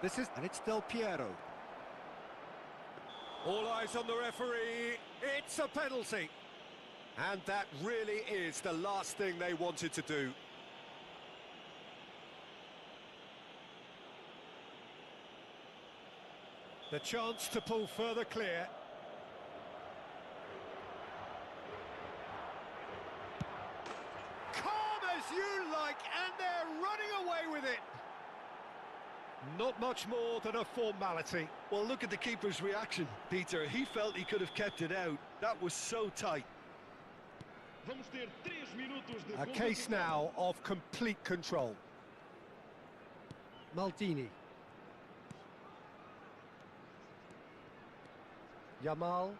And it's Del Piero. All eyes on the referee. It's a penalty. And that really is the last thing they wanted to do. The chance to pull further clear. Calm as you like, and they're running away with it. Not much more than a formality. Well, look at the keeper's reaction, Peter. He felt he could have kept it out. That was so tight. A case now of complete control. Maldini. Yamal.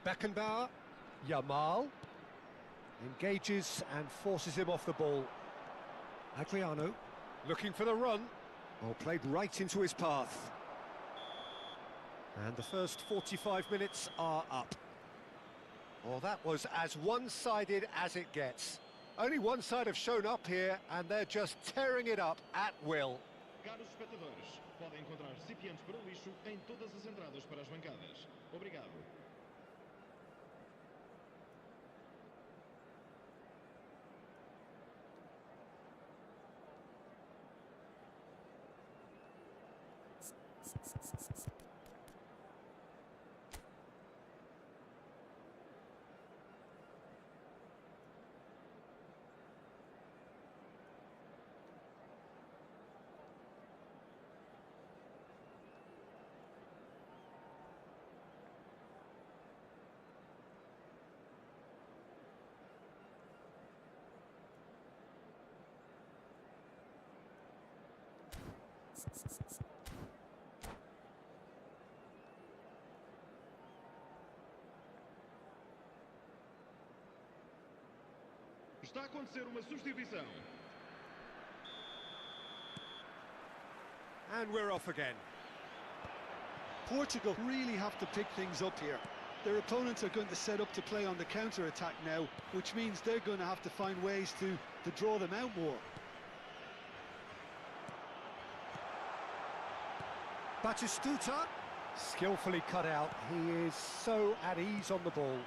Beckenbauer. Yamal. Engages and forces him off the ball. Adriano looking for the run. Oh, played right into his path. And the first 45 minutes are up. Well, that was as one-sided as it gets. Only one side have shown up here, and they're just tearing it up at will. Caros espectadores, podem encontrar recipientes para o lixo em todas as entradas para as bancadas. Obrigado. Está a acontecer uma substituição. And we're off again. Portugal really have to pick things up here. Their opponents are going to set up to play on the counter-attack now, which means they're going to have to find ways to draw them out more. Batistuta, skillfully cut out. He is so at ease on the ball.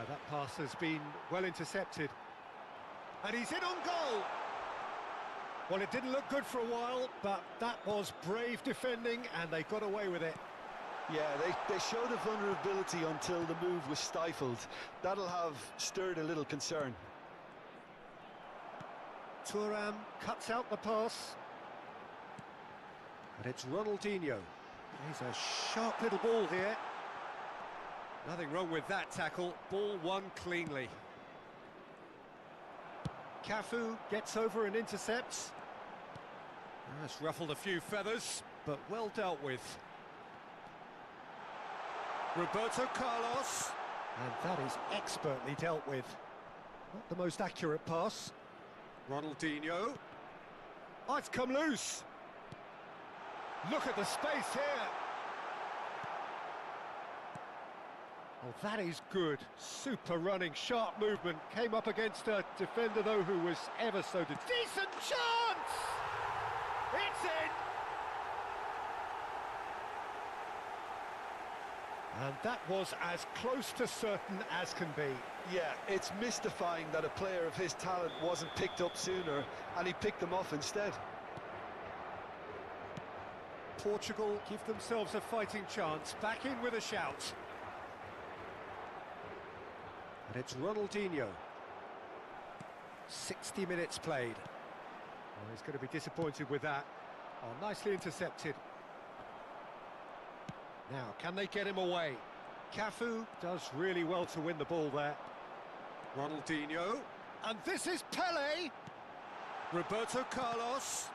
That pass has been well intercepted. And he's in on goal. Well, it didn't look good for a while, but that was brave defending, and they got away with it. Yeah, they showed a vulnerability until the move was stifled. That'll have stirred a little concern. Thuram cuts out the pass. And it's Ronaldinho. He's a sharp little ball here. Nothing wrong with that tackle. Ball won cleanly. Cafu gets over and intercepts. That's ruffled a few feathers, but well dealt with. Roberto Carlos. And that is expertly dealt with. Not the most accurate pass. Ronaldinho. Oh, it's come loose. Look at the space here. Oh, that is good. Super running, sharp movement. Came up against a defender, though, who was ever so... Decent chance! It's in! And that was as close to certain as can be. Yeah, it's mystifying that a player of his talent wasn't picked up sooner, and he picked them off instead. Portugal give themselves a fighting chance. Back in with a shout. And it's Ronaldinho. 60 minutes played. Oh, he's going to be disappointed with that. Oh, nicely intercepted. Now, can they get him away? Cafu does really well to win the ball there. Ronaldinho. And this is Pele. Roberto Carlos.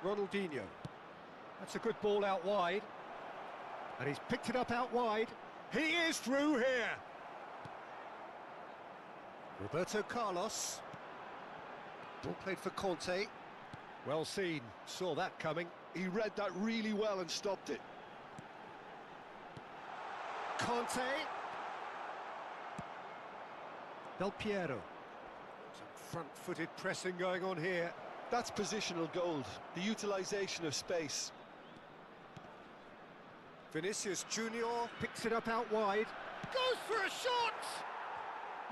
Ronaldinho. That's a good ball out wide. And he's picked it up out wide. He is through here. Roberto Carlos. Ball played for Conte. Well seen. Saw that coming. He read that really well and stopped it. Conte. Del Piero. Some front-footed pressing going on here. That's positional gold, the utilisation of space. Vinicius Junior picks it up out wide. Goes for a shot!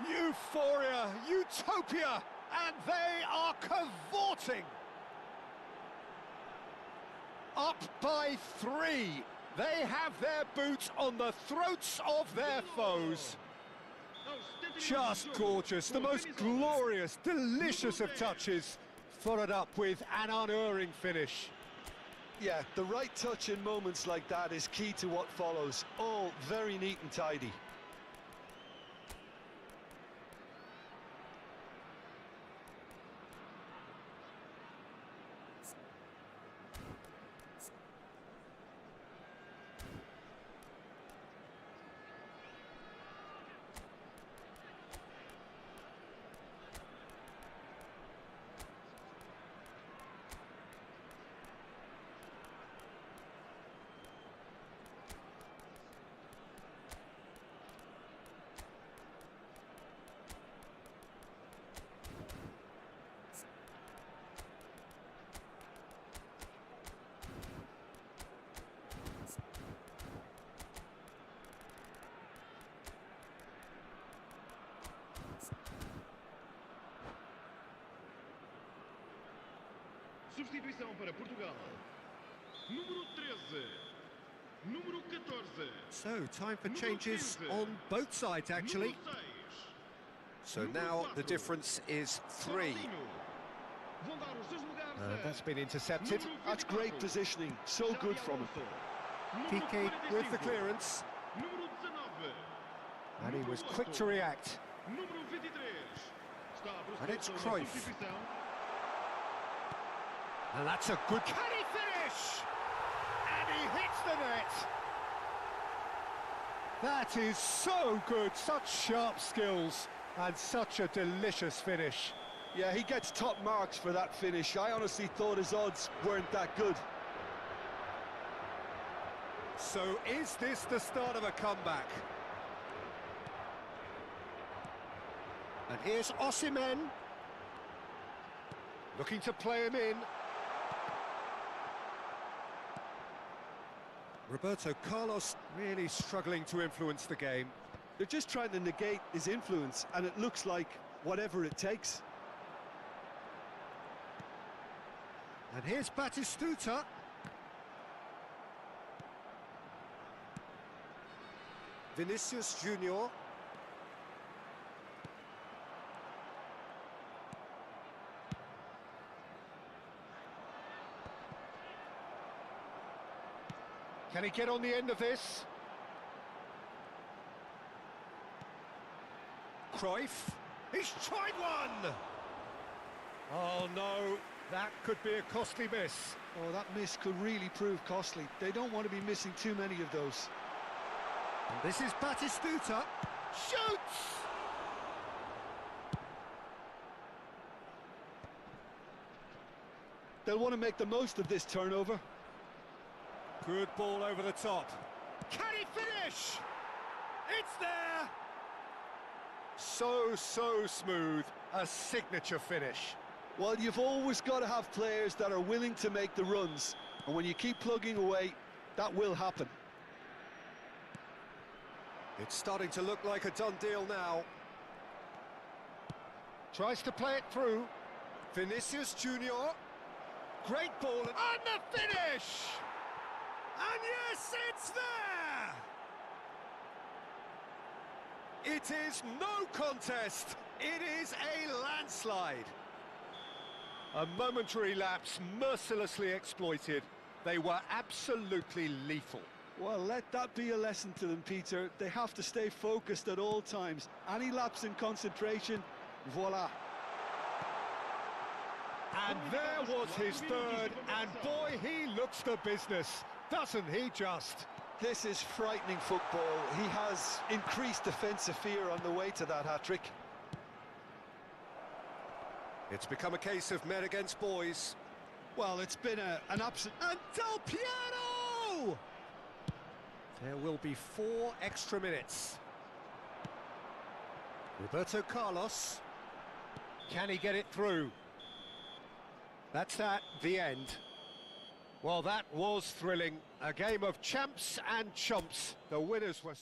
Euphoria, utopia, and they are cavorting. Up by 3. They have their boots on the throats of their foes. Just gorgeous, the most glorious, delicious of touches, followed up with an unerring finish. Yeah, the right touch in moments like that is key to what follows. All very neat and tidy. Substituição para Portugal. Número 13. Número 14. So, time for Número changes 15. on both sides, actually. Número 6. So Número now the 4. difference is 3. Ronaldinho. Vão dar os seus lugares That's been intercepted. Número That's great 24. positioning, so good from him. Número Piqué with the 45. clearance, Número 19. and he was Número quick 8. to react. Número 23. Está a And it's proceder Cruyff. pela substituição. And that's a good... Can he finish? And he hits the net. That is so good, such sharp skills, and such a delicious finish. Yeah, he gets top marks for that finish. I honestly thought his odds weren't that good. So is this the start of a comeback? And here's Osimhen, looking to play him in. Roberto Carlos really struggling to influence the game. They're just trying to negate his influence, and it looks like whatever it takes. And here's Batistuta. Vinicius Junior. Can he get on the end of this? Cruyff. He's tried one! Oh no, that could be a costly miss. Oh, that miss could really prove costly. They don't want to be missing too many of those. And this is Batistuta. Shoots! They'll want to make the most of this turnover. Good ball over the top. Can he finish? It's there! So smooth. A signature finish. Well, you've always got to have players that are willing to make the runs. And when you keep plugging away, that will happen. It's starting to look like a done deal now. Tries to play it through. Vinicius Junior. Great ball. And the finish! And yes, it's there! It is no contest. It is a landslide. A momentary lapse mercilessly exploited. They were absolutely lethal. Well, let that be a lesson to them, Peter. They have to stay focused at all times. Any lapse in concentration, voila. And there was his third, and boy, he looks the business, doesn't he just? This is frightening football. He has increased defensive fear on the way to that hat-trick. It's become a case of men against boys. Well, it's been an absolute... And Del Piero! There will be 4 extra minutes. Roberto Carlos. Can he get it through? That's that, the end. Well, that was thrilling. A game of champs and chumps. The winners were...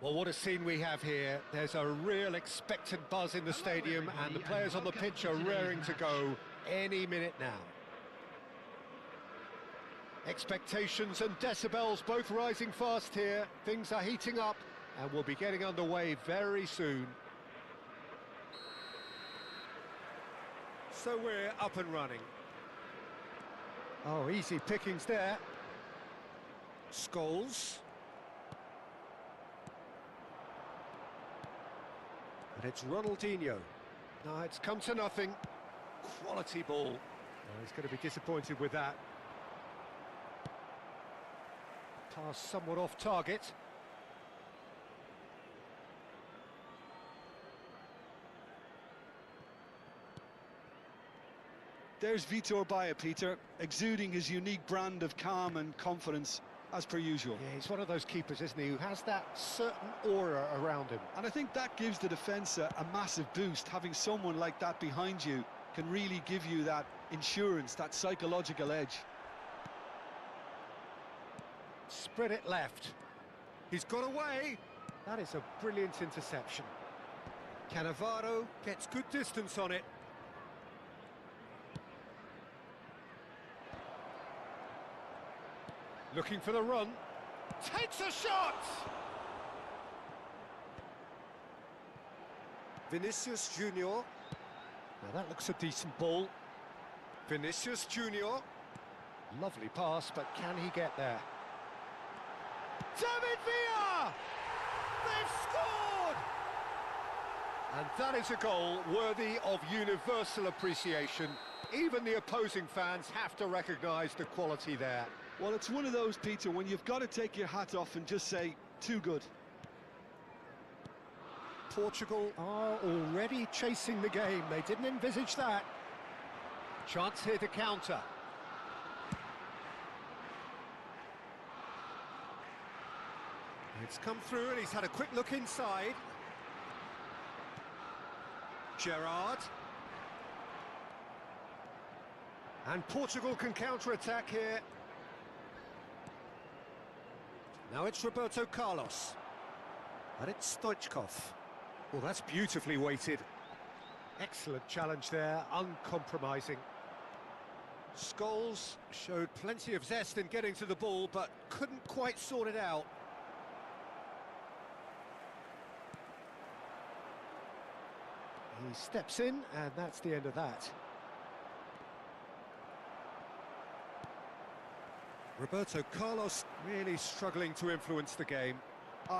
Well, what a scene we have here. There's a real expectant buzz in the stadium, and the players on the pitch are raring to go any minute now. Expectations and decibels both rising fast here. Things are heating up, and we'll be getting underway very soon. So we're up and running. Oh, easy pickings there. Scholes. And it's Ronaldinho. No, it's come to nothing. Quality ball. Oh, he's going to be disappointed with that. Pass somewhat off target. There's Vitor Baia, Peter, exuding his unique brand of calm and confidence, as per usual. Yeah, he's one of those keepers, isn't he, who has that certain aura around him. And I think that gives the defence a massive boost. Having someone like that behind you can really give you that insurance, that psychological edge. Spread it left. He's got away. That is a brilliant interception. Cannavaro gets good distance on it. Looking for the run. Takes a shot! Vinicius Junior. Now that looks a decent ball. Vinicius Junior. Lovely pass, but can he get there? David Villa! They've scored! And that is a goal worthy of universal appreciation. Even the opposing fans have to recognise the quality there. Well, it's one of those, Peter, when you've got to take your hat off and just say, too good. Portugal are already chasing the game. They didn't envisage that. Chance here to counter. It's come through and he's had a quick look inside. Gerrard. And Portugal can counter-attack here. Now it's Roberto Carlos. And it's Stoichkov. Well, that's beautifully weighted. Excellent challenge there, uncompromising. Scholes showed plenty of zest in getting to the ball, but couldn't quite sort it out. He steps in, and that's the end of that. Roberto Carlos really struggling to influence the game.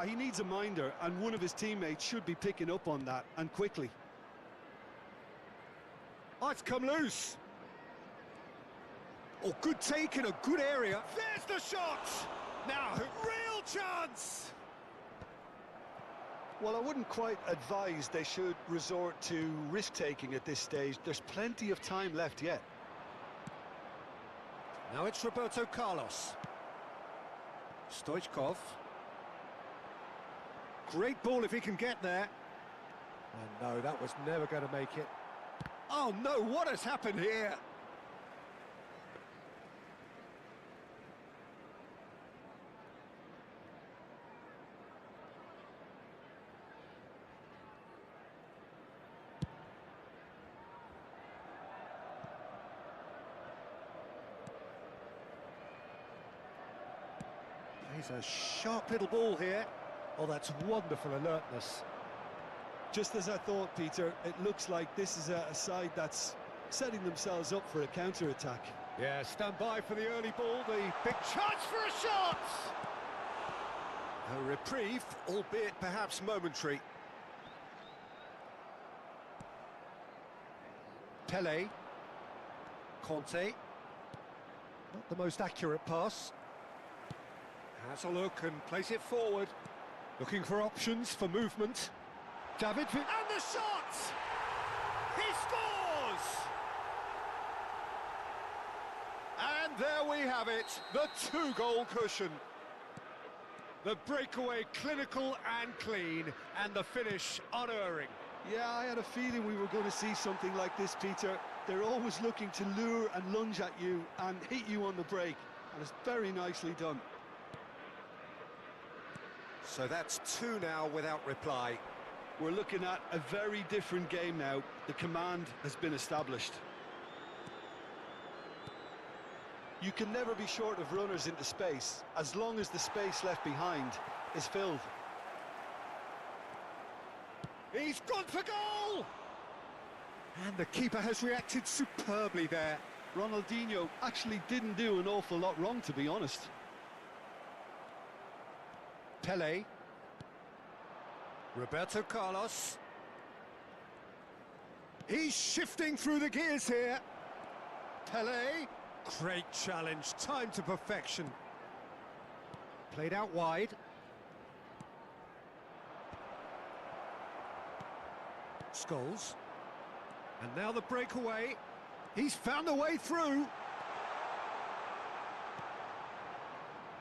He needs a minder, and one of his teammates should be picking up on that, and quickly. Oh, it's come loose. Oh, good take in a good area. There's the shot! Now, real chance! Well, I wouldn't quite advise they should resort to risk-taking at this stage. There's plenty of time left yet. Now it's Roberto Carlos. Stoichkov. Great ball if he can get there. And no, that was never going to make it. Oh no, what has happened here? He's a sharp little ball here. Oh, that's wonderful alertness. Just as I thought, Peter, it looks like this is a side that's setting themselves up for a counter-attack. Yeah, stand by for the early ball, the big chance for a shot! A reprieve, albeit perhaps momentary. Pele. Conte. Not the most accurate pass. Has a look and plays it forward. Looking for options for movement. David and the shot! He scores! And there we have it, the two-goal cushion. The breakaway clinical and clean, and the finish unerring. Yeah, I had a feeling we were going to see something like this, Peter. They're always looking to lure and lunge at you and hit you on the break, and it's very nicely done. So that's 2 now without reply. We're looking at a very different game now. The command has been established. You can never be short of runners into space, as long as the space left behind is filled. He's gone for goal! And the keeper has reacted superbly there. Ronaldinho actually didn't do an awful lot wrong, to be honest. Pelé. Roberto Carlos. He's shifting through the gears here. Pelé. Great challenge, time to perfection. Played out wide. Scholes. And now the breakaway. He's found a way through.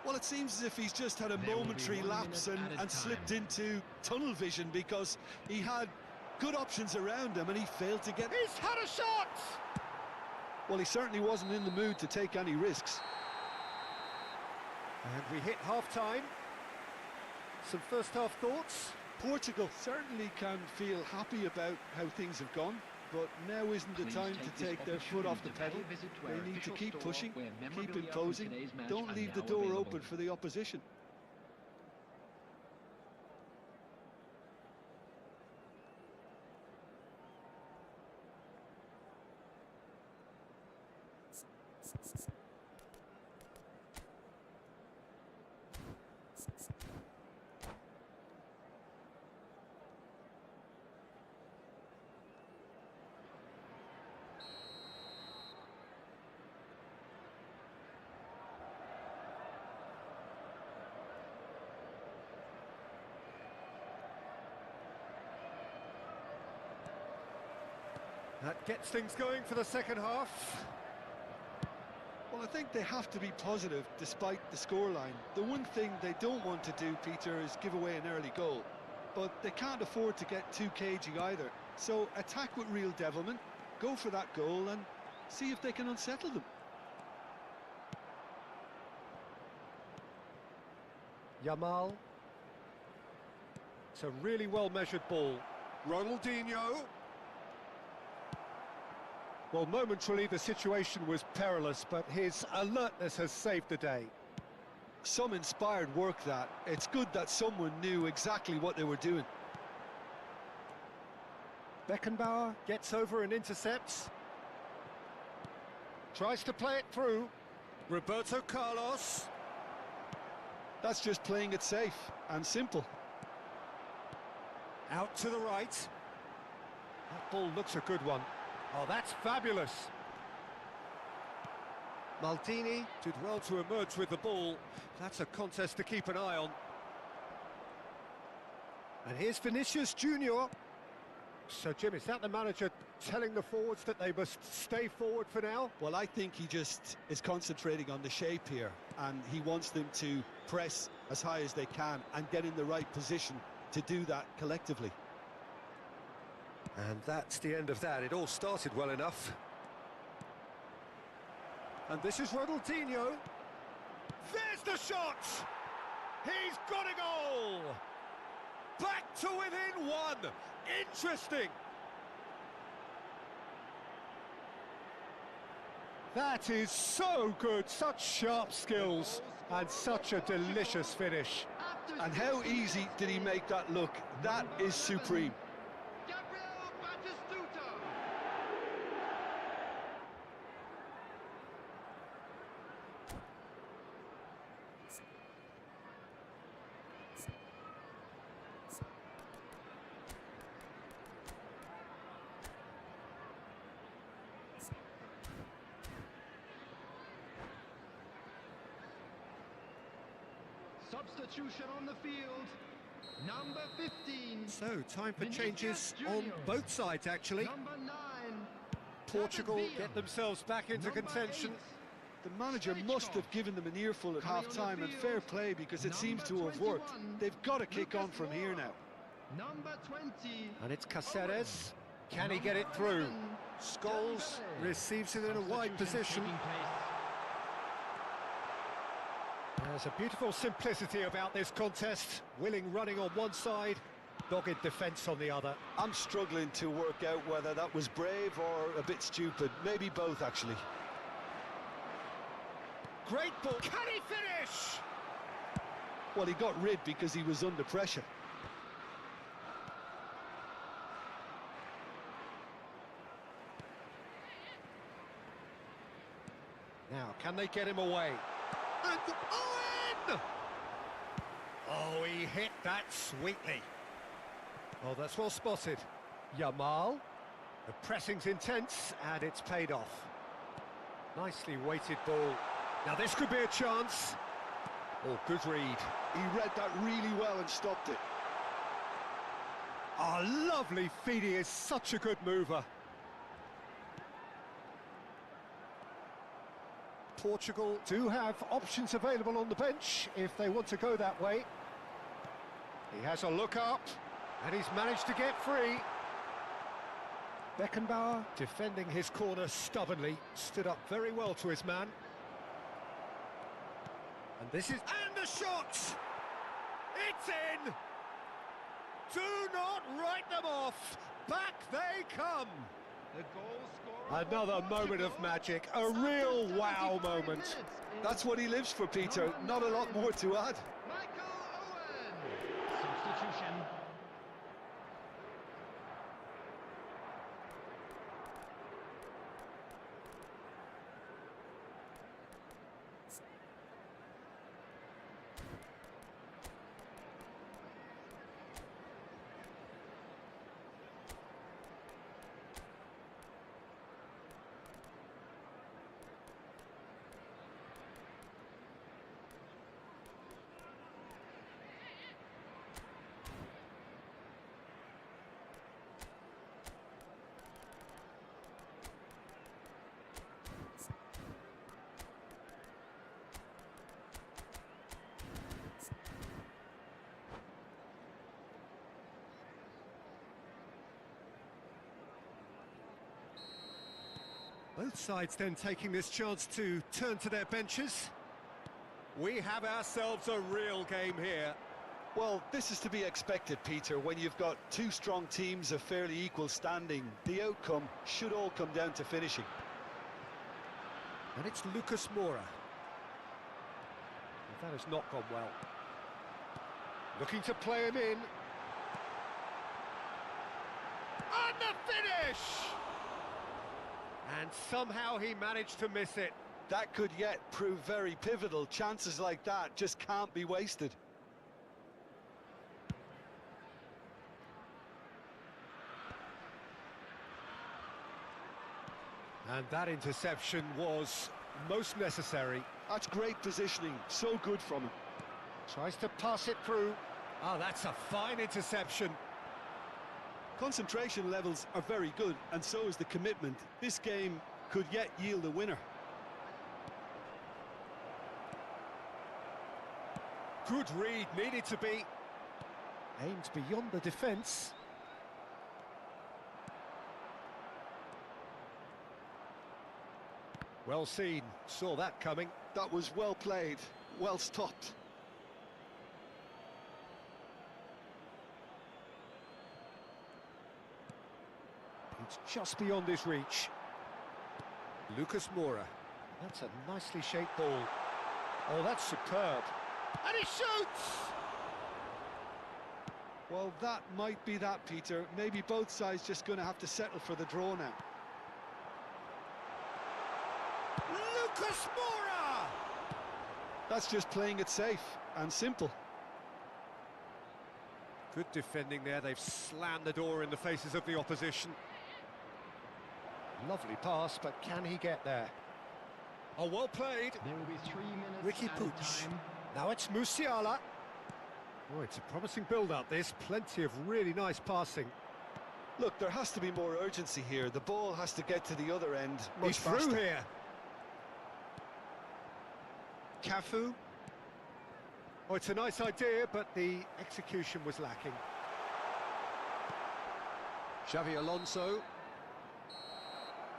Well, it seems as if he's just had a momentary lapse and slipped into tunnel vision, because he had good options around him and he failed to get... He's had a shot! Well, he certainly wasn't in the mood to take any risks. And we hit half-time. Some first-half thoughts? Portugal certainly can feel happy about how things have gone, but now isn't the time to take their foot off the pedal. They need to keep pushing, keep imposing, don't leave the door open for the opposition. That gets things going for the second half. Well, I think they have to be positive despite the scoreline. The one thing they don't want to do, Peter, is give away an early goal. But they can't afford to get too cagey either. So attack with real devilment, go for that goal and see if they can unsettle them. Yamal. It's a really well-measured ball. Ronaldinho. Well, momentarily the situation was perilous, but his alertness has saved the day. Some inspired work that. It's good that someone knew exactly what they were doing. Beckenbauer gets over and intercepts. Tries to play it through. Roberto Carlos. That's just playing it safe and simple. Out to the right. That ball looks a good one. Oh, that's fabulous. Maldini did well to emerge with the ball. That's a contest to keep an eye on. And here's Vinicius Junior. So, Jim, is that the manager telling the forwards that they must stay forward for now? Well, I think he just is concentrating on the shape here, and he wants them to press as high as they can and get in the right position to do that collectively. And that's the end of that. It all started well enough. And this is Ronaldinho. There's the shot! He's got a goal! Back to within one! Interesting! That is so good, such sharp skills, and such a delicious finish. And how easy did he make that look? That is supreme. Substitution on the field, number 15. So, time for Vinicius changes on Junior. both sides, actually. Number 9. Portugal David Villa. get themselves back into Number contention. 8. The manager must have given them an earful at half-time, and fair play, because it seems to have worked. They've got to kick on from here now. Number 20. And it's Caceres. Can he get it through? Scholes receives it in a wide position. There's a beautiful simplicity about this contest. Willing running on one side, dogged defence on the other. I'm struggling to work out whether that was brave or a bit stupid. Maybe both, actually. Great ball. Can he finish? Well, he got rid because he was under pressure. Now, can they get him away? And Owen! Oh, he hit that sweetly. Oh, that's well spotted. Yamal. The pressing's intense, and it's paid off. Nicely weighted ball. Now, this could be a chance. Oh, good read. He read that really well and stopped it. Oh, lovely feed. He is such a good mover. Portugal do have options available on the bench if they want to go that way. He has a look up, and he's managed to get free. Beckenbauer, defending his corner stubbornly, stood up very well to his man. And this is... And the shot! It's in! Do not write them off! Back they come! The goal scorer. Another moment of magic, a real wow moment. That's what he lives for, Peter. Not a lot more to add. Michael Owen. Substitution. Both sides then taking this chance to turn to their benches. We have ourselves a real game here. Well, this is to be expected, Peter. When you've got two strong teams of fairly equal standing, the outcome should all come down to finishing. And it's Lucas Moura. That has not gone well. Looking to play him in. And the finish! And somehow he managed to miss it. That could yet prove very pivotal. Chances like that just can't be wasted. And that interception was most necessary. That's great positioning. So good from him. Tries to pass it through. Oh, that's a fine interception. Concentration levels are very good, and so is the commitment. This game could yet yield a winner. Good read, needed to be. Aimed beyond the defence. Well seen, saw that coming. That was well played, well stopped. It's just beyond his reach. Lucas Moura. That's a nicely shaped ball. Oh, that's superb. And he shoots! Well, that might be that, Peter. Maybe both sides just going to have to settle for the draw now. Lucas Moura! That's just playing it safe and simple. Good defending there. They've slammed the door in the faces of the opposition. Lovely pass, but can he get there? Oh, well played. There will be 3 minutes Ricky added Puig. time. Now it's Musiala. Oh, it's a promising build-up, this. Plenty of really nice passing. Look, there has to be more urgency here. The ball has to get to the other end much He's faster. through here. Cafu. Oh, it's a nice idea, but the execution was lacking. Xavi Alonso.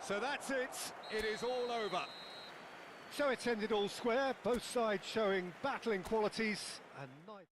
So that's it. It is all over. So it's ended all square, both sides showing battling qualities and nice.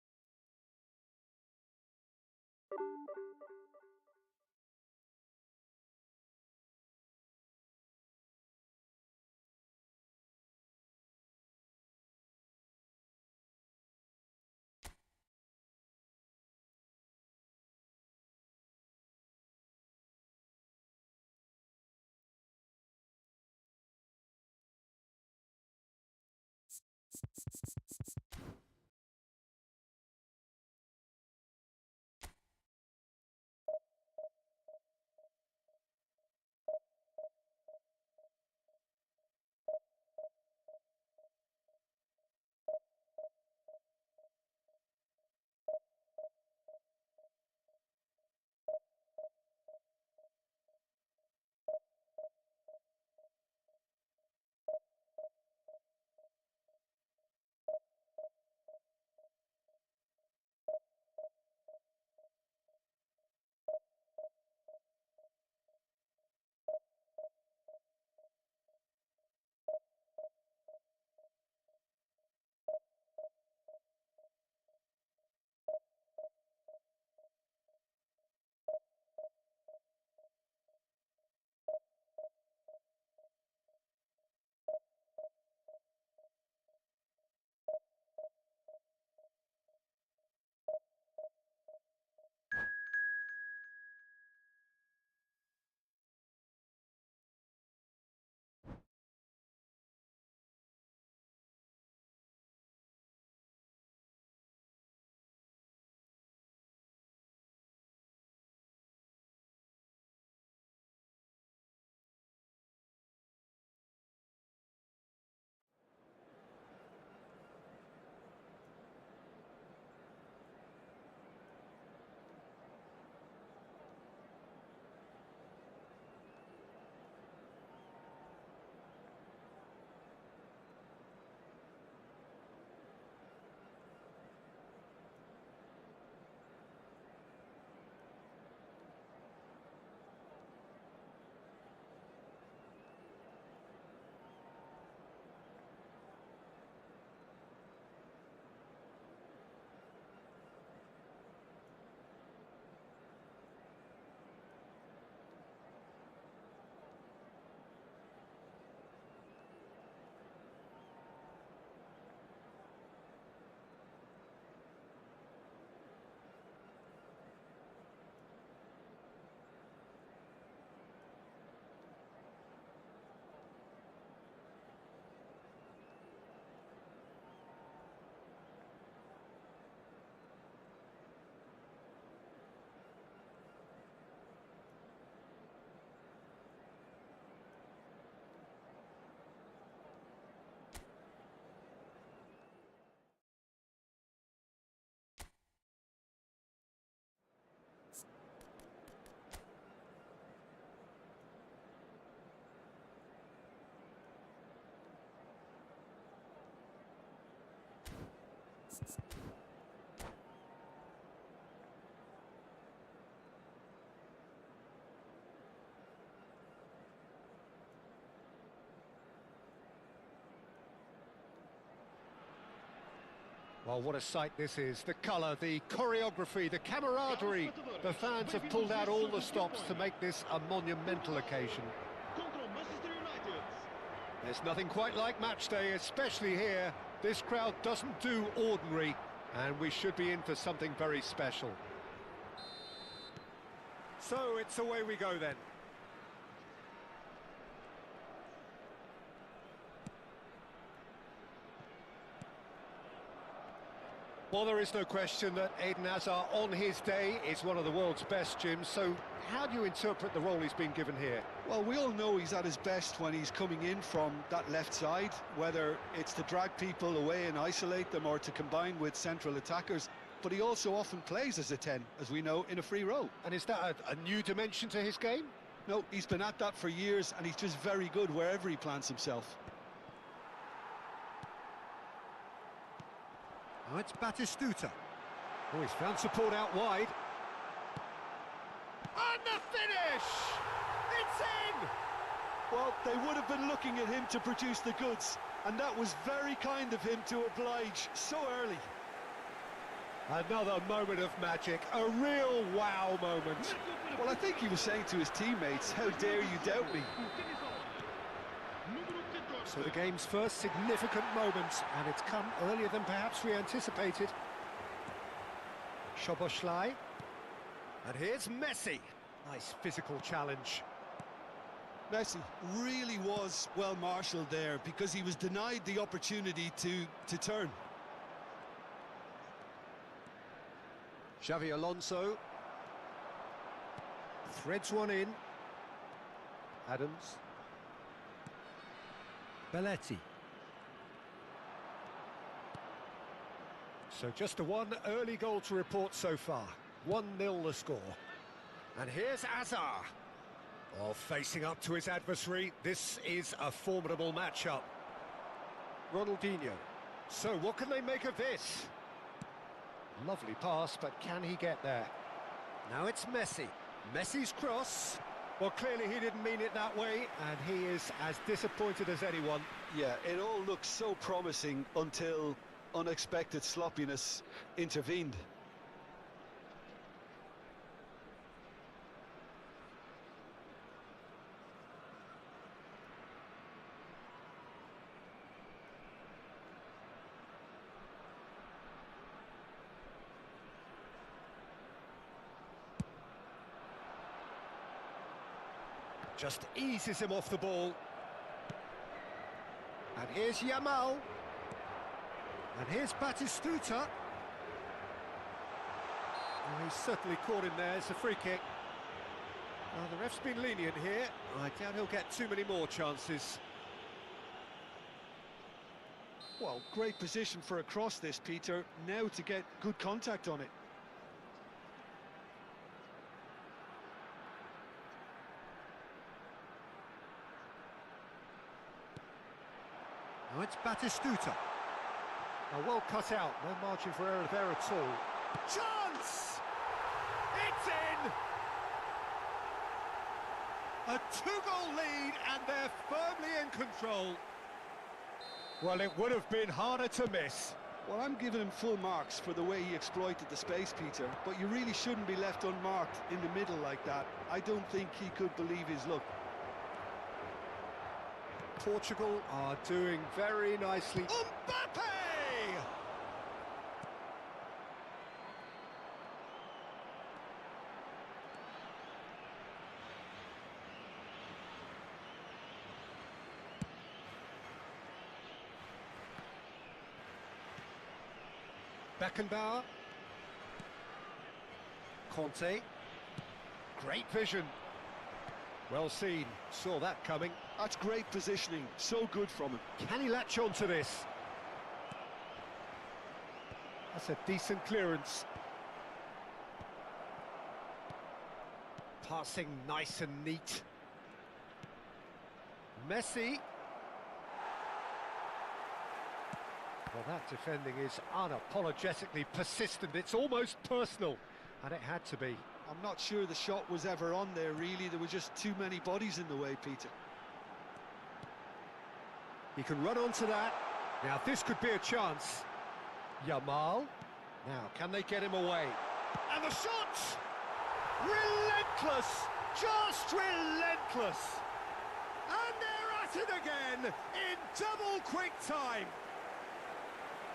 Well, what a sight this is. The colour, the choreography, the camaraderie. The fans have pulled out all the stops to make this a monumental occasion. There's nothing quite like match day, especially here. This crowd doesn't do ordinary, and we should be in for something very special. So it's away we go then. Well, there is no question that Eden Hazard, on his day, is one of the world's best, Jim. So how do you interpret the role he's been given here? Well, we all know he's at his best when he's coming in from that left side, whether it's to drag people away and isolate them or to combine with central attackers. But he also often plays as a 10, as we know, in a free role. And is that a new dimension to his game? No, he's been at that for years, and he's just very good wherever he plants himself. Now it's Batistuta. Oh, he's found support out wide. And the finish! It's in! Well, they would have been looking at him to produce the goods, and that was very kind of him to oblige so early. Another moment of magic, a real wow moment. Well, I think he was saying to his teammates, how dare you doubt me? So the game's first significant moment, and it's come earlier than perhaps we anticipated. Szoboszlai. And here's Messi. Nice physical challenge. Messi really was well marshalled there because he was denied the opportunity to turn. Xavi Alonso. Threads one in. Adams. Belletti. So just the one early goal to report so far. 1-0 the score. And here's Azar. Oh, facing up to his adversary. This is a formidable matchup. Ronaldinho. So what can they make of this? Lovely pass, but can he get there? Now it's Messi. Messi's cross. Well, clearly he didn't mean it that way, and he is as disappointed as anyone. Yeah, it all looked so promising until unexpected sloppiness intervened. Just eases him off the ball. And here's Yamal. And here's Batistuta. Oh, he's certainly caught him there. It's a free kick. Well, the ref's been lenient here. I doubt he'll get too many more chances. Well, great position for a cross this, Peter. Now to get good contact on it. Now it's Batistuta. Well cut out, no margin for error there at all. Chance! It's in! A two-goal lead and they're firmly in control. Well, it would have been harder to miss. Well, I'm giving him full marks for the way he exploited the space, Peter, but you really shouldn't be left unmarked in the middle like that. I don't think he could believe his luck. Portugal are doing very nicely. Mbappe! Beckenbauer. Conte. Great vision. Well seen, saw that coming. That's great positioning, so good from him. Can he latch on to this? That's a decent clearance. Passing nice and neat. Messi. Well, that defending is unapologetically persistent. It's almost personal, and it had to be. I'm not sure the shot was ever on there, really. There were just too many bodies in the way, Peter. He can run onto that. Now, this could be a chance. Yamal. Now, can they get him away? And the shot! Relentless! Just relentless! And they're at it again in double quick time.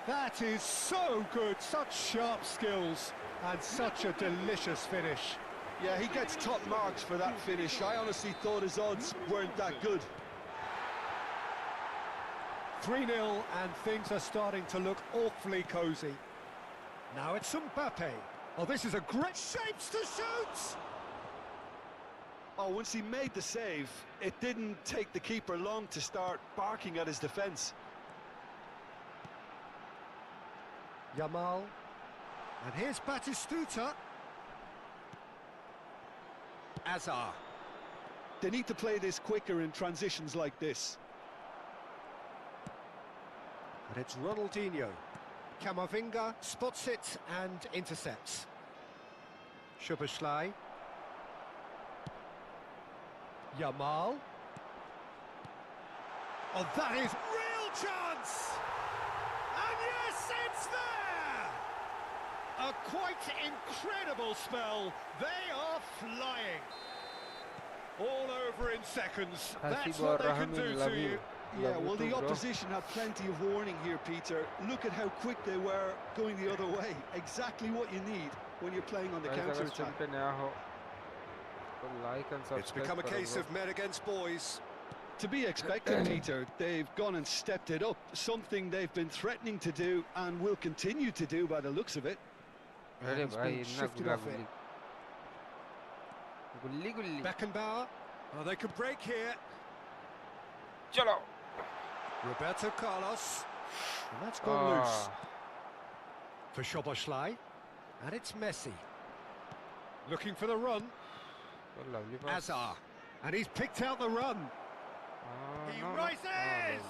That is so good, such sharp skills and such a delicious finish. Yeah, he gets top marks for that finish. I honestly thought his odds weren't that good. 3-0 and things are starting to look awfully cosy. Now it's Mbappe. Oh, this is a great shapes to shoot! Oh, once he made the save, it didn't take the keeper long to start barking at his defence. Yamal. And here's Batistuta. Azar. They need to play this quicker in transitions like this. And it's Ronaldinho. Camavinga spots it and intercepts. Szoboszlai. Yamal. Oh, that is real chance! And yes, it's there! A quite incredible spell. They are flying. All over in seconds. That's what they can do to you. Yeah, well, the opposition had plenty of warning here, Peter. Look at how quick they were going the other way. Exactly what you need when you're playing on the counter-attack. It's become a case of men against boys. To be expected, Peter. They've gone and stepped it up. Something they've been threatening to do and will continue to do by the looks of it. He's been shifted off it. Beckenbauer. Oh, they could break here. Chalo. Roberto Carlos. And that's gone loose. For Szoboszlai. And it's Messi. Looking for the run. Azar. And he's picked out the run. He rises!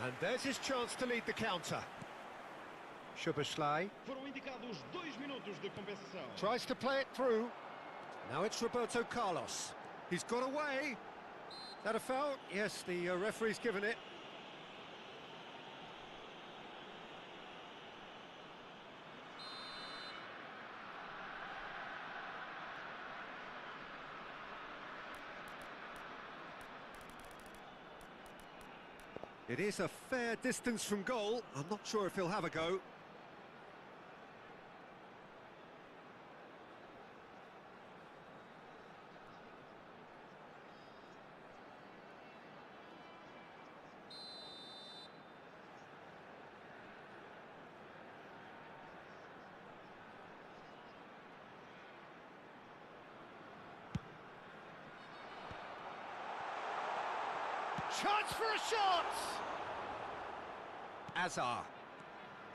And there's his chance to lead the counter. Szoboszlai. Foram indicados 2 minutos de compensação. Tries to play it through. Now it's Roberto Carlos. He's got away. That a foul? Yes, the referee's given it. It is a fair distance from goal. I'm not sure if he'll have a go. Chance for a shot! Azar.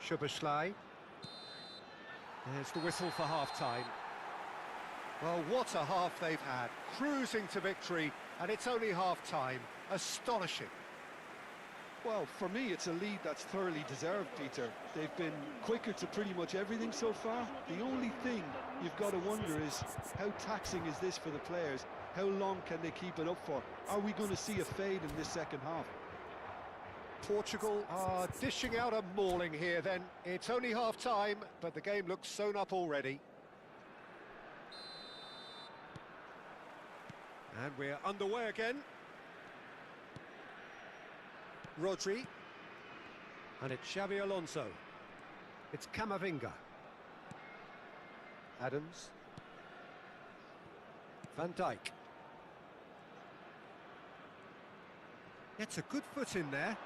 Szoboszlai. There's the whistle for half-time. Well, what a half they've had. Cruising to victory, and it's only half-time. Astonishing. Well, for me, it's a lead that's thoroughly deserved, Peter. They've been quicker to pretty much everything so far. The only thing you've got to wonder is, how taxing is this for the players? How long can they keep it up for? Are we going to see a fade in this second half? Portugal are dishing out a mauling here then. It's only half-time, but the game looks sewn up already. And we're underway again. Rodri. And it's Xabi Alonso. It's Camavinga. Adams. Van Dijk. It's a good foot in there.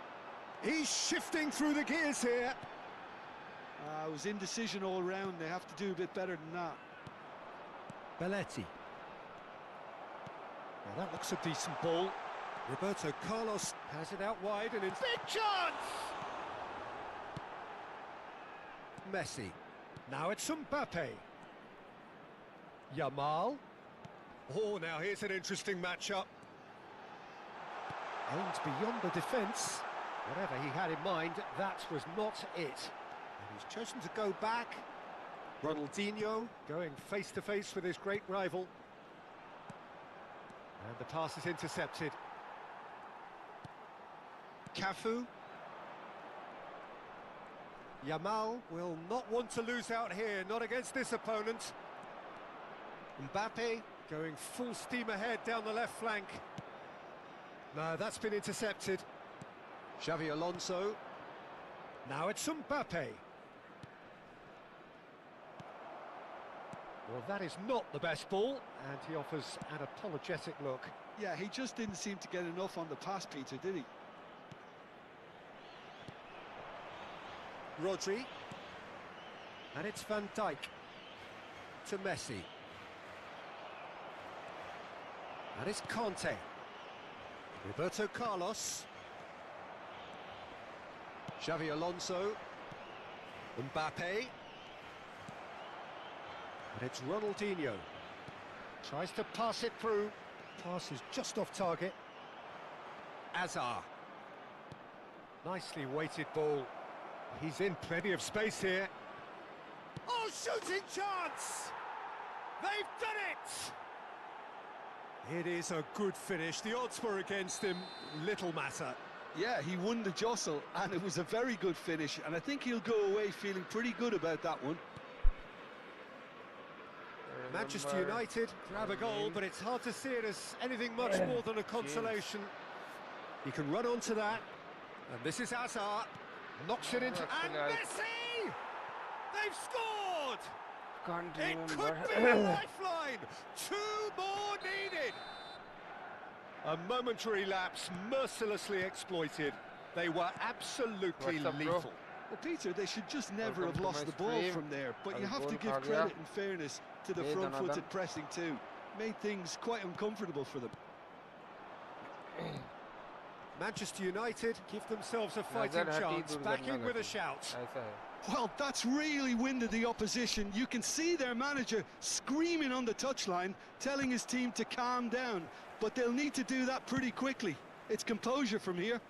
He's shifting through the gears here. It was indecision all round. They have to do a bit better than that. Belletti. Now that looks a decent ball. Roberto Carlos has it out wide and in... Big chance! Messi. Now it's Mbappe. Yamal. Oh, now here's an interesting matchup. Aimed beyond the defence. Whatever he had in mind, that was not it. And he's chosen to go back. Ronaldinho going face-to-face with his great rival. And the pass is intercepted. Cafu. Yamal will not want to lose out here, not against this opponent. Mbappe going full steam ahead down the left flank. No, that's been intercepted. Xabi Alonso. Now it's Mbappe. Well, that is not the best ball, and he offers an apologetic look. Yeah, he just didn't seem to get enough on the pass, Peter, did he? Rodri. And it's Van Dijk. To Messi. And it's Conte. Roberto Carlos. Xabi Alonso. Mbappe. And it's Ronaldinho. Tries to pass it through. Pass is just off target. Azar. Nicely weighted ball. He's in plenty of space here. Oh, shooting chance! They've done it! It is a good finish. The odds were against him. Little matter. Yeah, he won the jostle, and it was a very good finish, and I think he'll go away feeling pretty good about that one. Manchester United grab a goal, but it's hard to see it as anything much more than a consolation. He can run onto that, and this is Hazard. Knocks it into... And Messi! They've scored! Can't It remember. could be a lifeline! 2 more needed! A momentary lapse mercilessly exploited. They were absolutely What's up, bro? lethal. Well, Peter, they should just never Welcome have to lost my the ball stream. from there, but you I'll have go to to give Javier. credit and fairness to the Yeah, front-footed Donovan. pressing too. Made things quite uncomfortable for them. Manchester United give themselves a fighting Nazar hati chance, dur back karna in with a lagi. shout. ऐसा है. Well, that's really winded the opposition. You can see their manager screaming on the touchline, telling his team to calm down, but they'll need to do that pretty quickly. It's composure from here.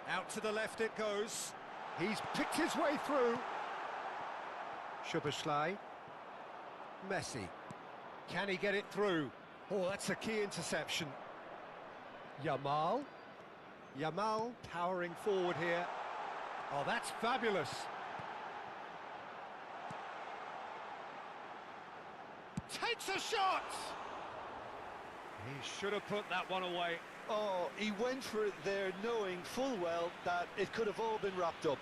Out to the left it goes. He's picked his way through. Szoboszlai. Messi. Can he get it through? Oh, that's a key interception. Yamal. Yamal powering forward here. Oh, that's fabulous. Takes a shot! He should have put that one away. Oh, he went for it there, knowing full well that it could have all been wrapped up.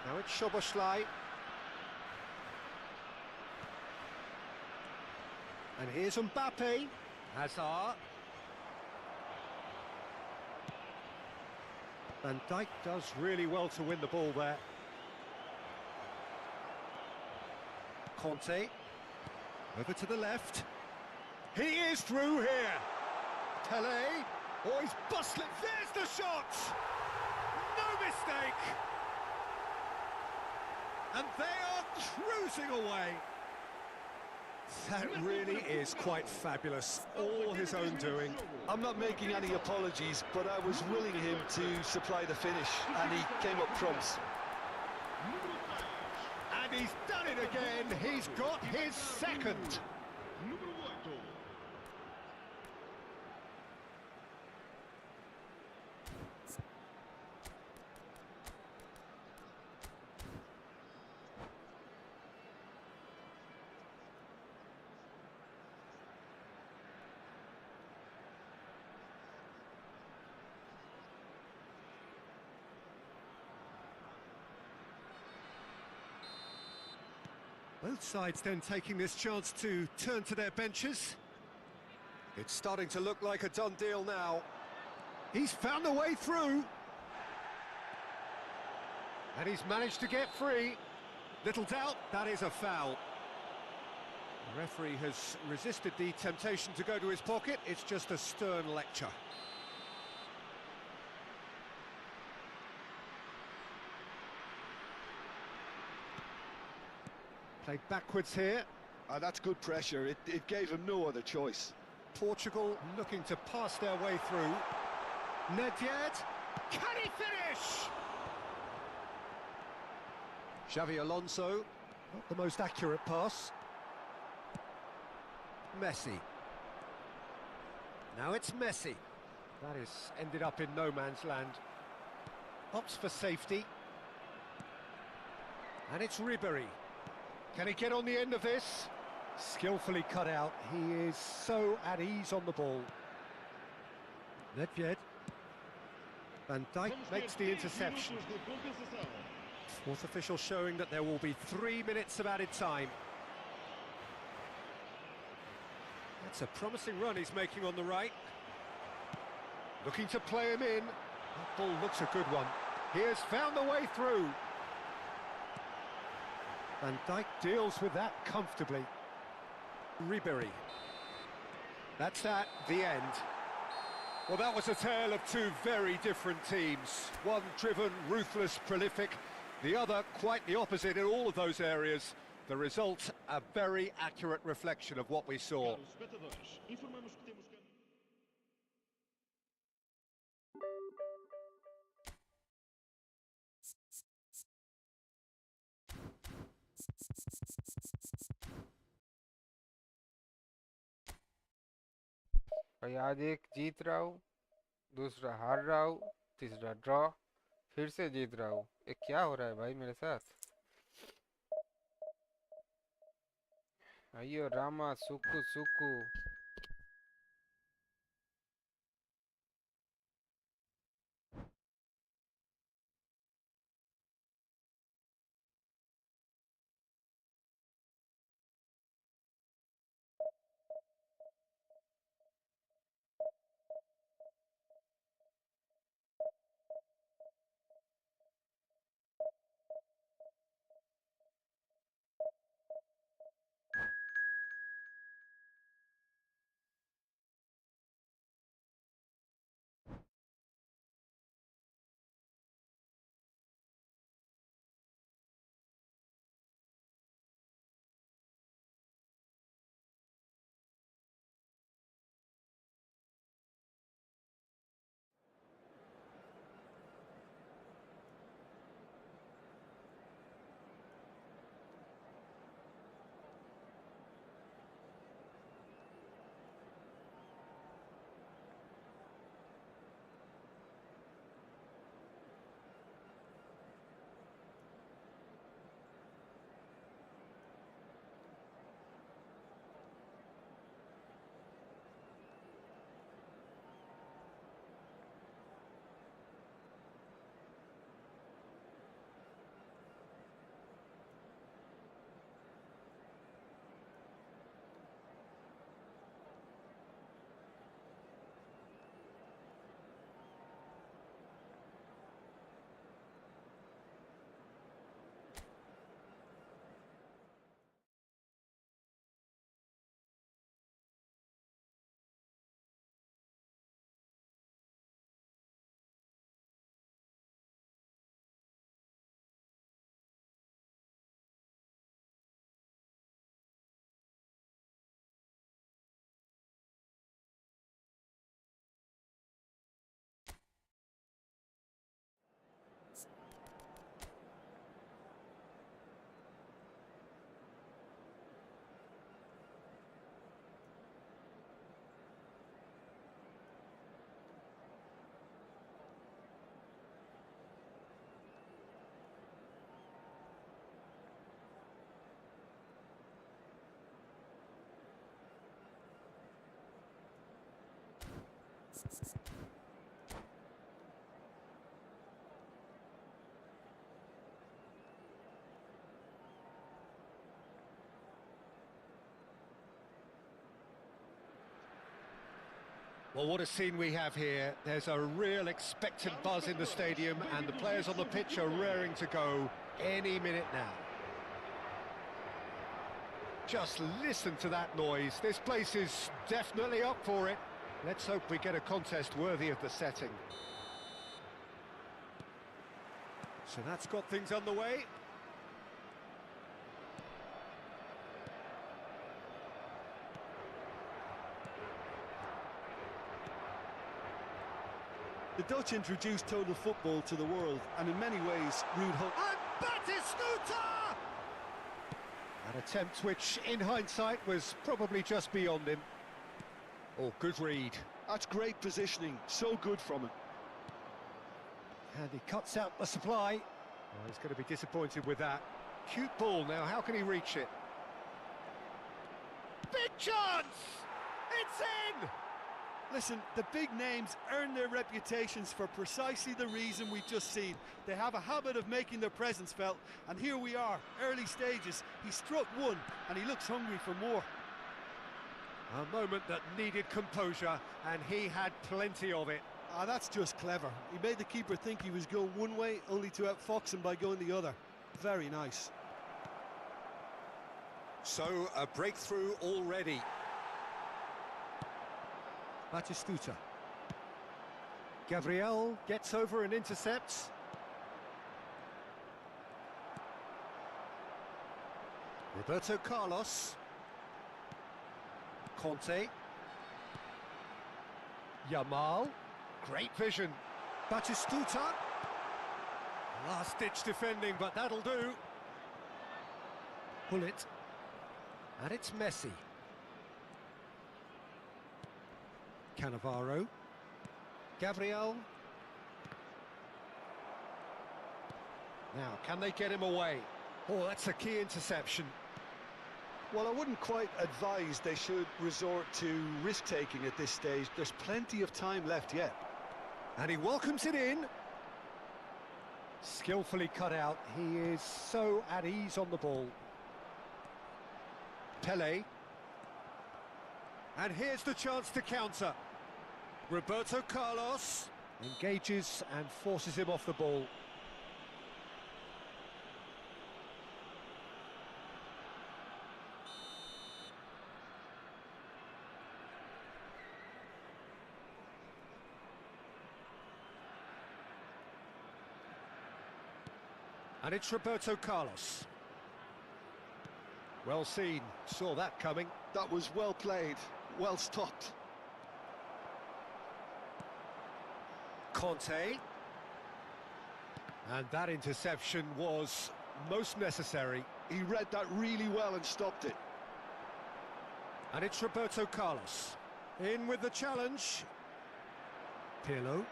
Now it's Szoboszlai. And here's Mbappe. Hazard. Van Dijk does really well to win the ball there. Conte. Over to the left. He is through here. Pele. Oh, he's bustling. There's the shot. No mistake. And they are cruising away. That really is quite fabulous. All his own doing. I'm not making any apologies, but I was willing him to supply the finish, and he came up trumps. And he's done it again. He's got his second. Both sides then taking this chance to turn to their benches. It's starting to look like a done deal now. He's found a way through. And he's managed to get free. Little doubt, that is a foul. The referee has resisted the temptation to go to his pocket. It's just a stern lecture. Played backwards here. That's good pressure. It gave him no other choice. Portugal looking to pass their way through. Nedved, can he finish? Xavi Alonso, not the most accurate pass. Messi. Now it's Messi. That is ended up in no man's land. Opts for safety. And it's Ribéry. Can he get on the end of this? Skillfully cut out. He is so at ease on the ball. Nedved. Van Dijk makes the interception. Fourth official showing that there will be 3 minutes of added time. That's a promising run he's making on the right. Looking to play him in. That ball looks a good one. He has found the way through. Van Dijk deals with that comfortably. Ribéry. That's at the end. Well, that was a tale of two very different teams. One driven, ruthless, prolific. The other quite the opposite in all of those areas. The result, a very accurate reflection of what we saw. Caros espectadores, informamos que temos... भाई आज एक जीत रहा हूँ, दूसरा हार रहा हूँ, तीसरा ड्रॉ, फिर से जीत रहा हूँ। ये क्या हो रहा है भाई मेरे साथ? अयो Rama सुकु सुकु। Well, what a scene we have here. There's a real expectant buzz in the stadium, and the players on the pitch are raring to go any minute now. Just listen to that noise. This place is definitely up for it. Let's hope we get a contest worthy of the setting. So that's got things underway. The Dutch introduced total football to the world, and in many ways, rude hope. And Batistuta! An attempt which, in hindsight, was probably just beyond him. Oh, good read. That's great positioning, so good from him. And he cuts out the supply. Oh, he's going to be disappointed with that. Cute ball now, how can he reach it? Big chance! It's in! Listen, the big names earn their reputations for precisely the reason we've just seen. They have a habit of making their presence felt, and here we are, early stages. He struck one, and he looks hungry for more. A moment that needed composure, and he had plenty of it. Ah, that's just clever. He made the keeper think he was going one way, only to outfox him by going the other. Very nice. So, a breakthrough already. Batistuta. Gabriel gets over and intercepts. Roberto Carlos. Conte. Yamal. Great vision. Batistuta. Last-ditch defending, but that'll do. Pull it. And it's Messi. Cannavaro. Gabriel. Now, can they get him away? Oh, that's a key interception. Well, I wouldn't quite advise they should resort to risk-taking at this stage. There's plenty of time left yet. And he welcomes it in. Skillfully cut out. He is so at ease on the ball. Pele. And here's the chance to counter. Roberto Carlos engages and forces him off the ball. And it's Roberto Carlos. Well seen, saw that coming. That was well played, well stopped. Conte. And that interception was most necessary. He read that really well and stopped it. And it's Roberto Carlos. In with the challenge. Pirlo.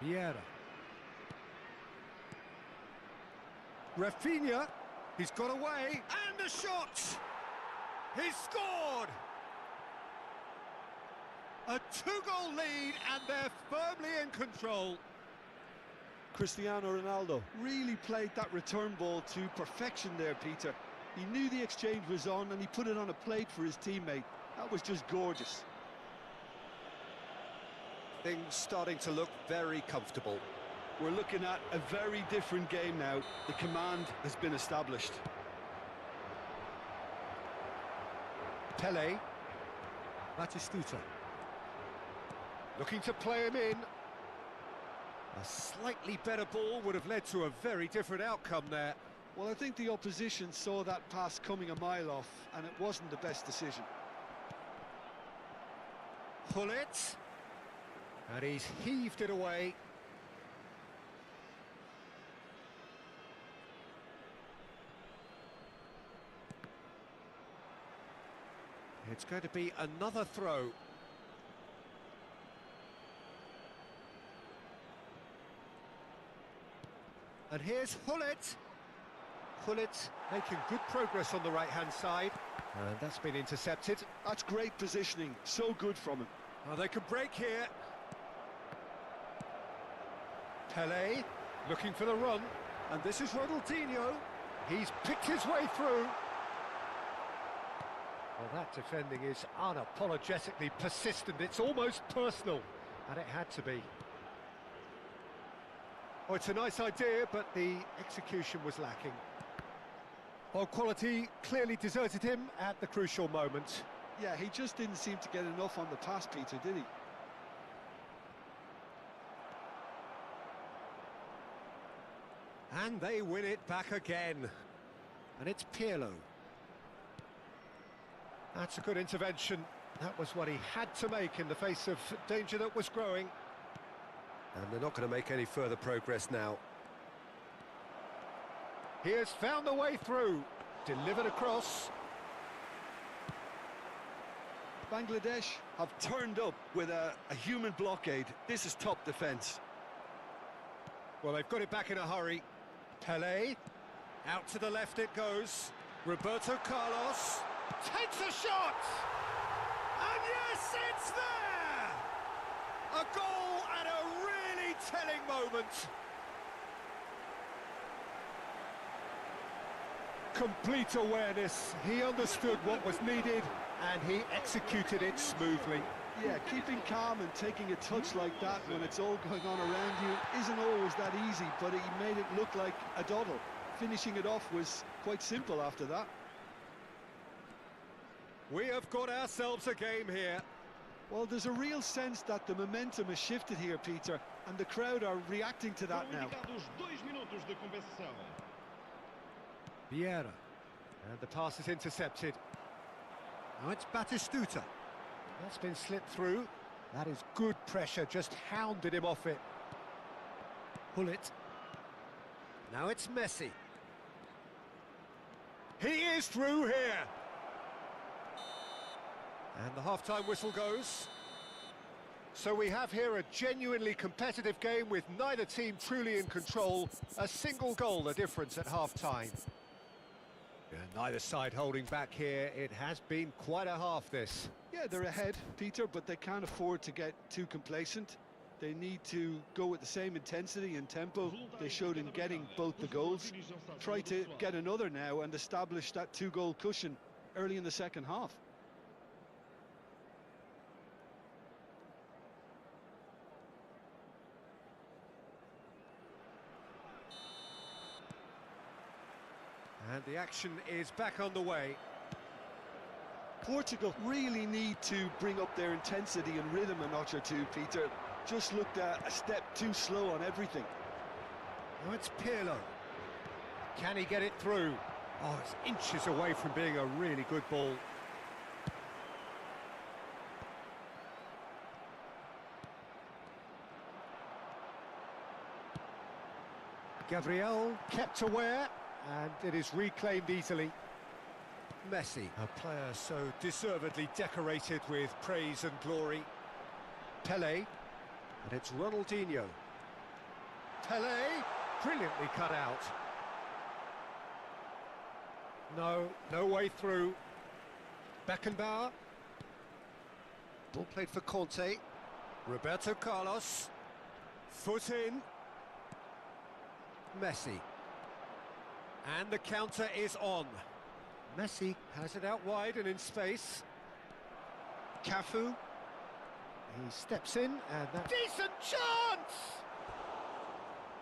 Vieira. Rafinha. He's got away. And the shot! He's scored! A two-goal lead, and they're firmly in control. Cristiano Ronaldo really played that return ball to perfection there, Peter. He knew the exchange was on and he put it on a plate for his teammate. That was just gorgeous. Things starting to look very comfortable. We're looking at a very different game now. The command has been established. Pele. Batistuta. Looking to play him in. A slightly better ball would have led to a very different outcome there. Well, I think the opposition saw that pass coming a mile off, and it wasn't the best decision. Pull it. And he's heaved it away. It's going to be another throw. And here's Hullet. Hullet making good progress on the right-hand side. And that's been intercepted. That's great positioning, so good from him. Oh, they could break here. Pele looking for the run. And this is Ronaldinho. He's picked his way through. Well, that defending is unapologetically persistent. It's almost personal. And it had to be. Oh, it's a nice idea, but the execution was lacking. Well, quality clearly deserted him at the crucial moment. Yeah, he just didn't seem to get enough on the pass, Peter, did he? And they win it back again. And it's Pirlo. That's a good intervention. That was what he had to make in the face of danger that was growing. And they're not going to make any further progress now. He has found the way through. Delivered across. Bangladesh have turned up with a human blockade. This is top defence. Well, they've got it back in a hurry. Pele. Out to the left it goes. Roberto Carlos. Takes a shot! And yes, it's there! A goal at a really telling moment. Complete awareness. He understood what was needed and he executed it smoothly. Yeah, keeping calm and taking a touch like that when it's all going on around you isn't always that easy, but he made it look like a doddle. Finishing it off was quite simple after that. We have got ourselves a game here. Well, there's a real sense that the momentum has shifted here, Peter, and the crowd are reacting to that now. Foram indicados 2 minutos de compensação. Vieira. And the pass is intercepted. Now it's Batistuta. That's been slipped through. That is good pressure, just hounded him off it. Pull it. Now it's Messi. He is through here. And the half-time whistle goes. So we have here a genuinely competitive game with neither team truly in control. A single goal the difference at half-time. Yeah, neither side holding back here. It has been quite a half, this. Yeah, they're ahead, Peter, but they can't afford to get too complacent. They need to go with the same intensity and tempo they showed in getting both the goals. Try to get another now and establish that two-goal cushion early in the second half. And the action is back on the way. Portugal really need to bring up their intensity and rhythm a notch or two, Peter. Just looked a step too slow on everything. Now it's Pirlo. Can he get it through? Oh, it's inches away from being a really good ball. Gabriel kept aware, and it is reclaimed easily. Messi, a player so deservedly decorated with praise and glory. Pelé, and it's Ronaldinho. Pelé, brilliantly cut out. No way through. Beckenbauer. Ball played for Conte. Roberto Carlos. Foot in. Messi. And the counter is on. Messi has it out wide and in space. Cafu. He steps in and that... Decent chance!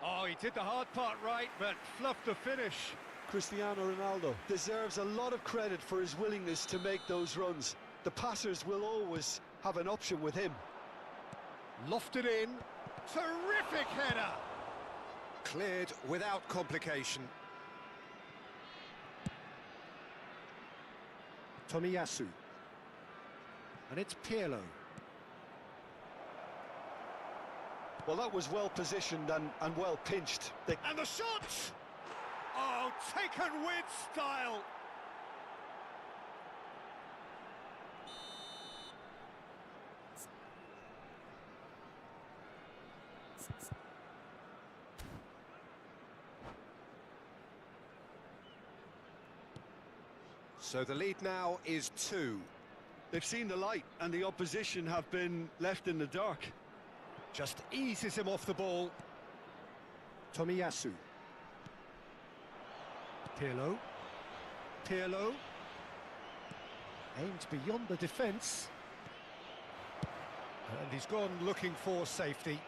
Oh, he did the hard part right, but fluffed the finish. Cristiano Ronaldo deserves a lot of credit for his willingness to make those runs. The passers will always have an option with him. Lofted in. Terrific header! Cleared without complication. Tomiyasu. And it's Pirlo. Well, that was well positioned and well pinched. And the shot! Oh, taken with style! So the lead now is 2. They've seen the light and the opposition have been left in the dark. Just eases him off the ball. Tomiyasu. Pirlo. Pirlo. Aimed beyond the defence. And he's gone looking for safety.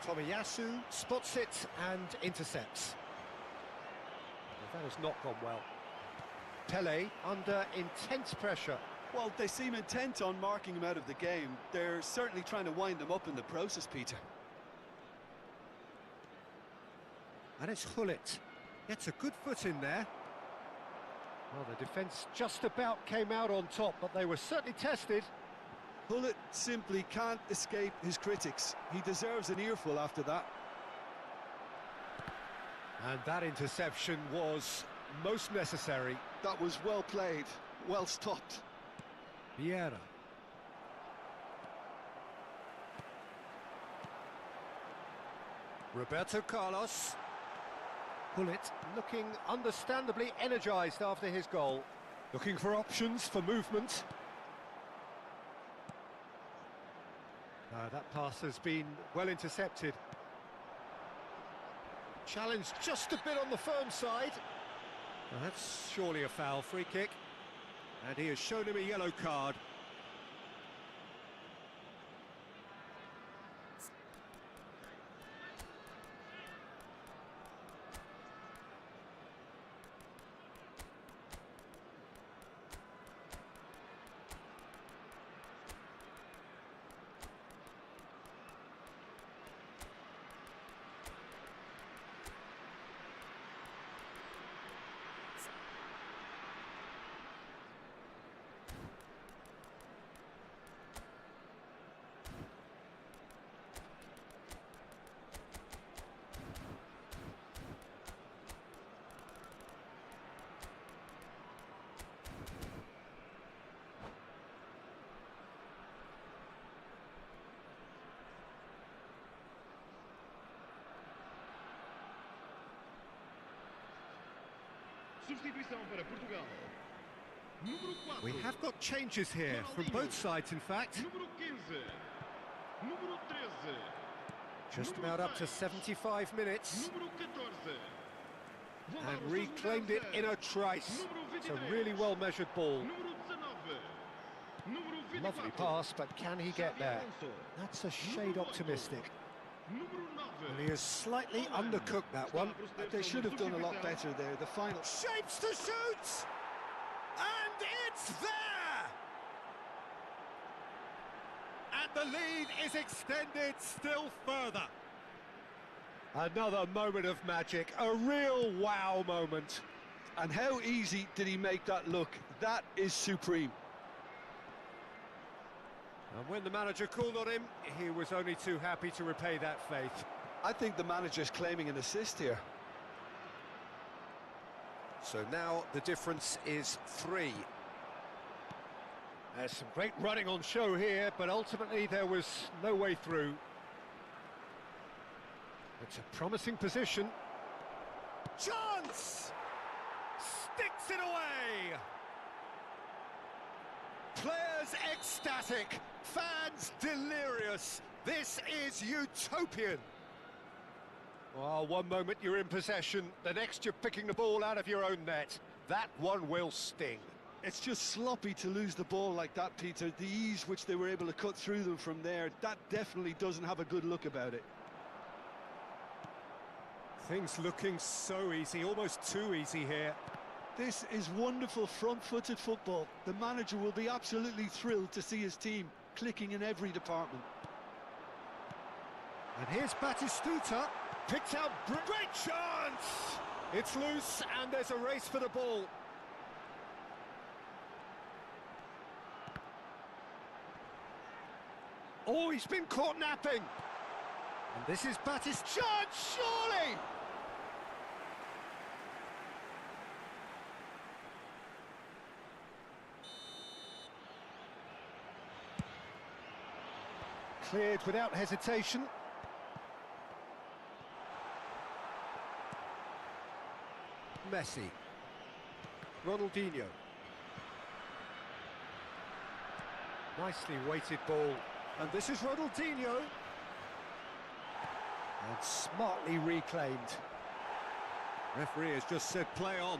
Tomiyasu spots it and intercepts. Well, that has not gone well. Pelé under intense pressure. Well, they seem intent on marking him out of the game. They're certainly trying to wind him up in the process, Peter. And it's Hullet. Gets a good foot in there. Well, the defence just about came out on top, but they were certainly tested. Hullet simply can't escape his critics. He deserves an earful after that. And that interception was most necessary. That was well played, well stopped. Vieira. Roberto Carlos. Hullet looking understandably energised after his goal. Looking for options for movement. That pass has been well intercepted. Challenged just a bit on the firm side. Well, that's surely a foul, free kick. And he has shown him a yellow card. Substituição para Portugal. Número 4. We have got changes here from both sides, in fact. Número 15. Número 13. Just about up to 75 minutes. Número 14. And reclaimed it in a trice. It's a really well-measured ball. Número 19. Número 24. Lovely pass, but can he get there? That's a shade optimistic. Número 9. And he has slightly undercooked that one. They should have done a lot better there. The final Shapes to shoot! And it's there! And the lead is extended still further. Another moment of magic, a real wow moment. And how easy did he make that look? That is supreme. And when the manager called on him, he was only too happy to repay that faith. I think the manager's claiming an assist here. So now the difference is 3. There's some great running on show here, but ultimately there was no way through. It's a promising position. Chance! Sticks it away! Players ecstatic, fans delirious. This is utopian. Well, one moment you're in possession, the next you're picking the ball out of your own net. That one will sting. It's just sloppy to lose the ball like that, Peter. The ease which they were able to cut through them from there, that definitely doesn't have a good look about it. Things looking so easy, almost too easy here. This is wonderful front-footed football. The manager will be absolutely thrilled to see his team clicking in every department. And here's Batistuta, picked out, great chance! It's loose and there's a race for the ball. Oh, he's been caught napping. And this is Batistuta, chance, surely! Cleared without hesitation. Messi. Ronaldinho. Nicely weighted ball. And this is Ronaldinho. And smartly reclaimed. Referee has just said play on.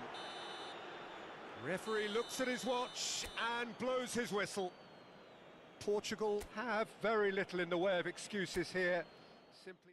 Referee looks at his watch and blows his whistle. Portugal have very little in the way of excuses here. Simply.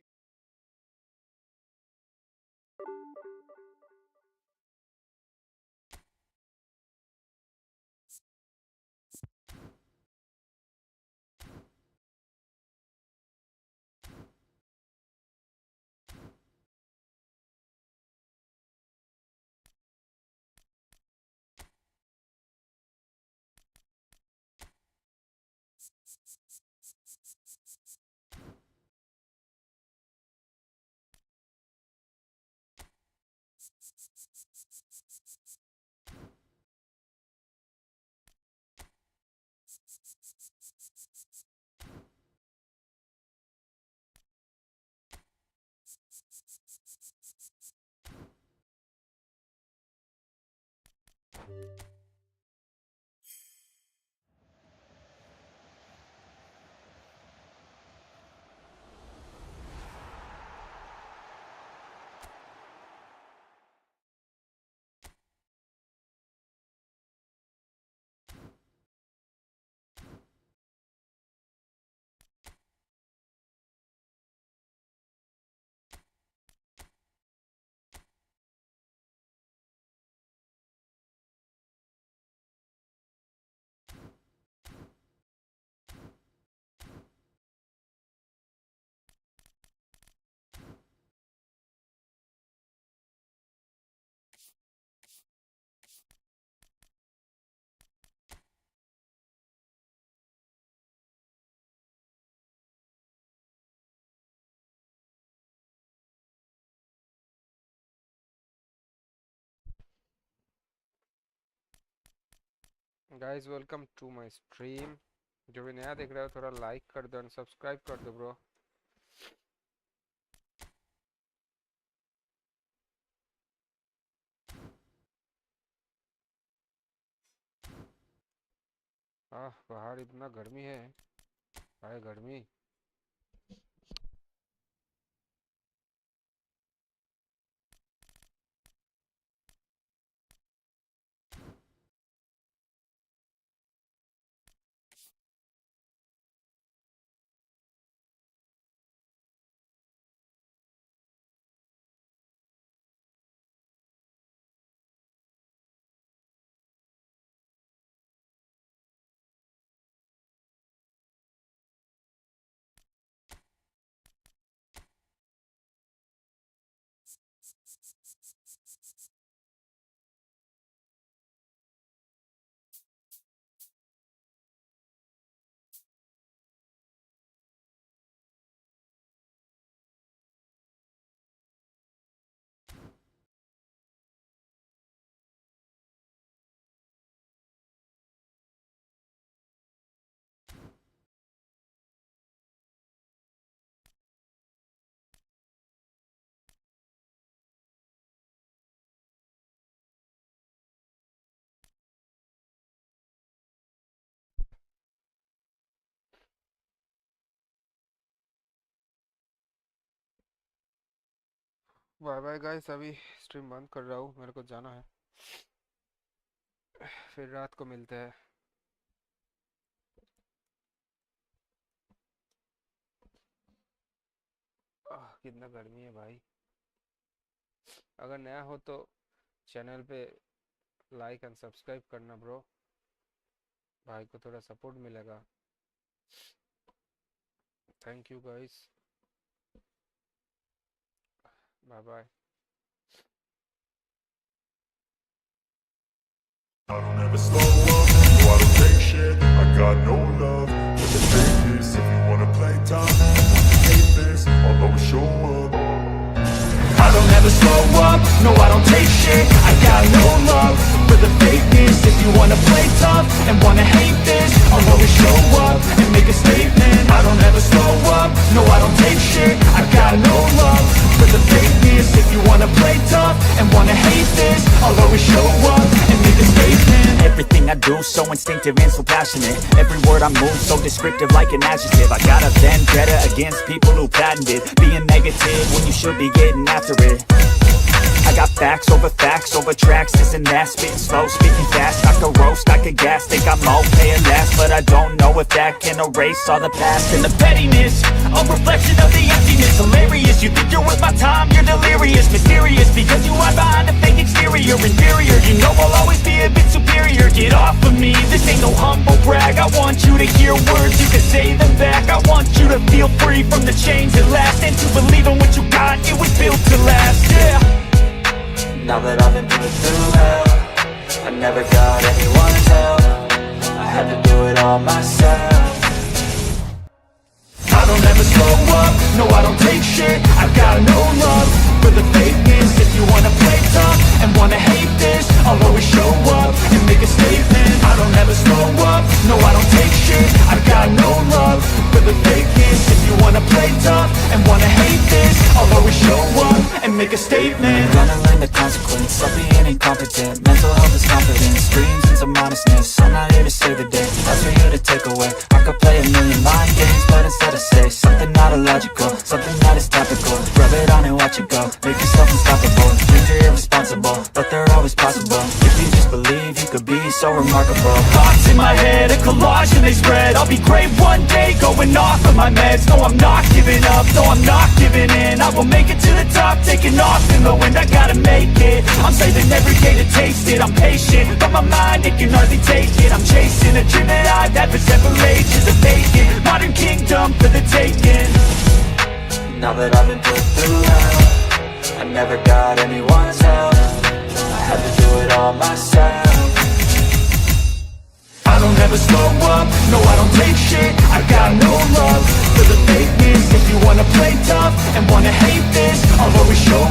Guys welcome to my stream. जो भी नया देख रहा है थोड़ा like कर दो and subscribe कर दो ब्रो। बाहर इतना गर्मी है। हाय गर्मी। बाय बाय गाइस, अभी स्ट्रीम बंद कर रहा हूँ, मेरे को जाना है। फिर रात को मिलते हैं। कितना गर्मी है भाई। अगर नया हो तो चैनल पे लाइक एंड सब्सक्राइब करना ब्रो, भाई को थोड़ा सपोर्ट मिलेगा। Thank you guys, bye bye. I don't ever slow up, no I don't take shit, I got no love for the fakeness. If you wanna play tough, hate this, I'll always show up. I don't ever slow up, no I don't take shit, I got no love for the fakeness. If you wanna play tough and wanna hate this, I'll always show up and make a statement. I don't ever slow up, no I don't take shit, I got no love for the fakeness. If you wanna play tough and wanna hate this, I'll always show up and make a statement. Everything I do so instinctive and so passionate, every word I move so descriptive like an adjective. I got a vendetta against people who patented being negative when you should be getting after it. I got facts over tracks, isn't that spitting slow, speaking fast, I could roast, I could gas, think I'm okay at last, but I don't know if that can erase all the past. And the pettiness, a reflection of the emptiness, hilarious, you think you're worth my time, you're delirious, mysterious, because you hide behind a fake exterior, inferior, you know I'll always be a bit superior, get off of me, this ain't no humble brag, I want you to hear words, you can say them back, I want you to feel free from the chains that last, and to believe in what you got, it was built to last, yeah. Now that I've been put through hell, I never got anyone's help, I had to do it all myself. I don't ever slow up, no I don't take shit, I got no love for the fakeness. If you wanna play tough and wanna hate this, I'll always show up and make a statement. I don't ever slow up, no I don't take shit, I got no love for the fakeness. If you wanna play tough and wanna hate this, I'll always show up and make a statement. I'm gonna learn the consequence of being incompetent. Mental health is confidence, dreams and some honestness. I'm not here to save the day, that's for you to take away. I could play a million mind games, but instead I say something not illogical, something that is topical. Rub it on and watch it go, make yourself unstoppable. Dreams are irresponsible, but they're always possible. If you just believe, you could be so remarkable. Thoughts in my head, a collage and they spread. I'll be great one day, going off of my meds. No, I'm not giving up, no, I'm not giving in. I will make it to the top, taking off in the wind. I gotta make it, I'm saving every day to taste it. I'm patient, but my mind, it can hardly take it. I'm chasing a dream that I've had for several ages of vacant. Modern kingdom for the taking. Now that I've been put through hell, I never got anyone's help, I had to do it all myself. I don't ever slow up, no I don't take shit, I got no love for the fakeness. If you wanna play tough and wanna hate this, I'll always show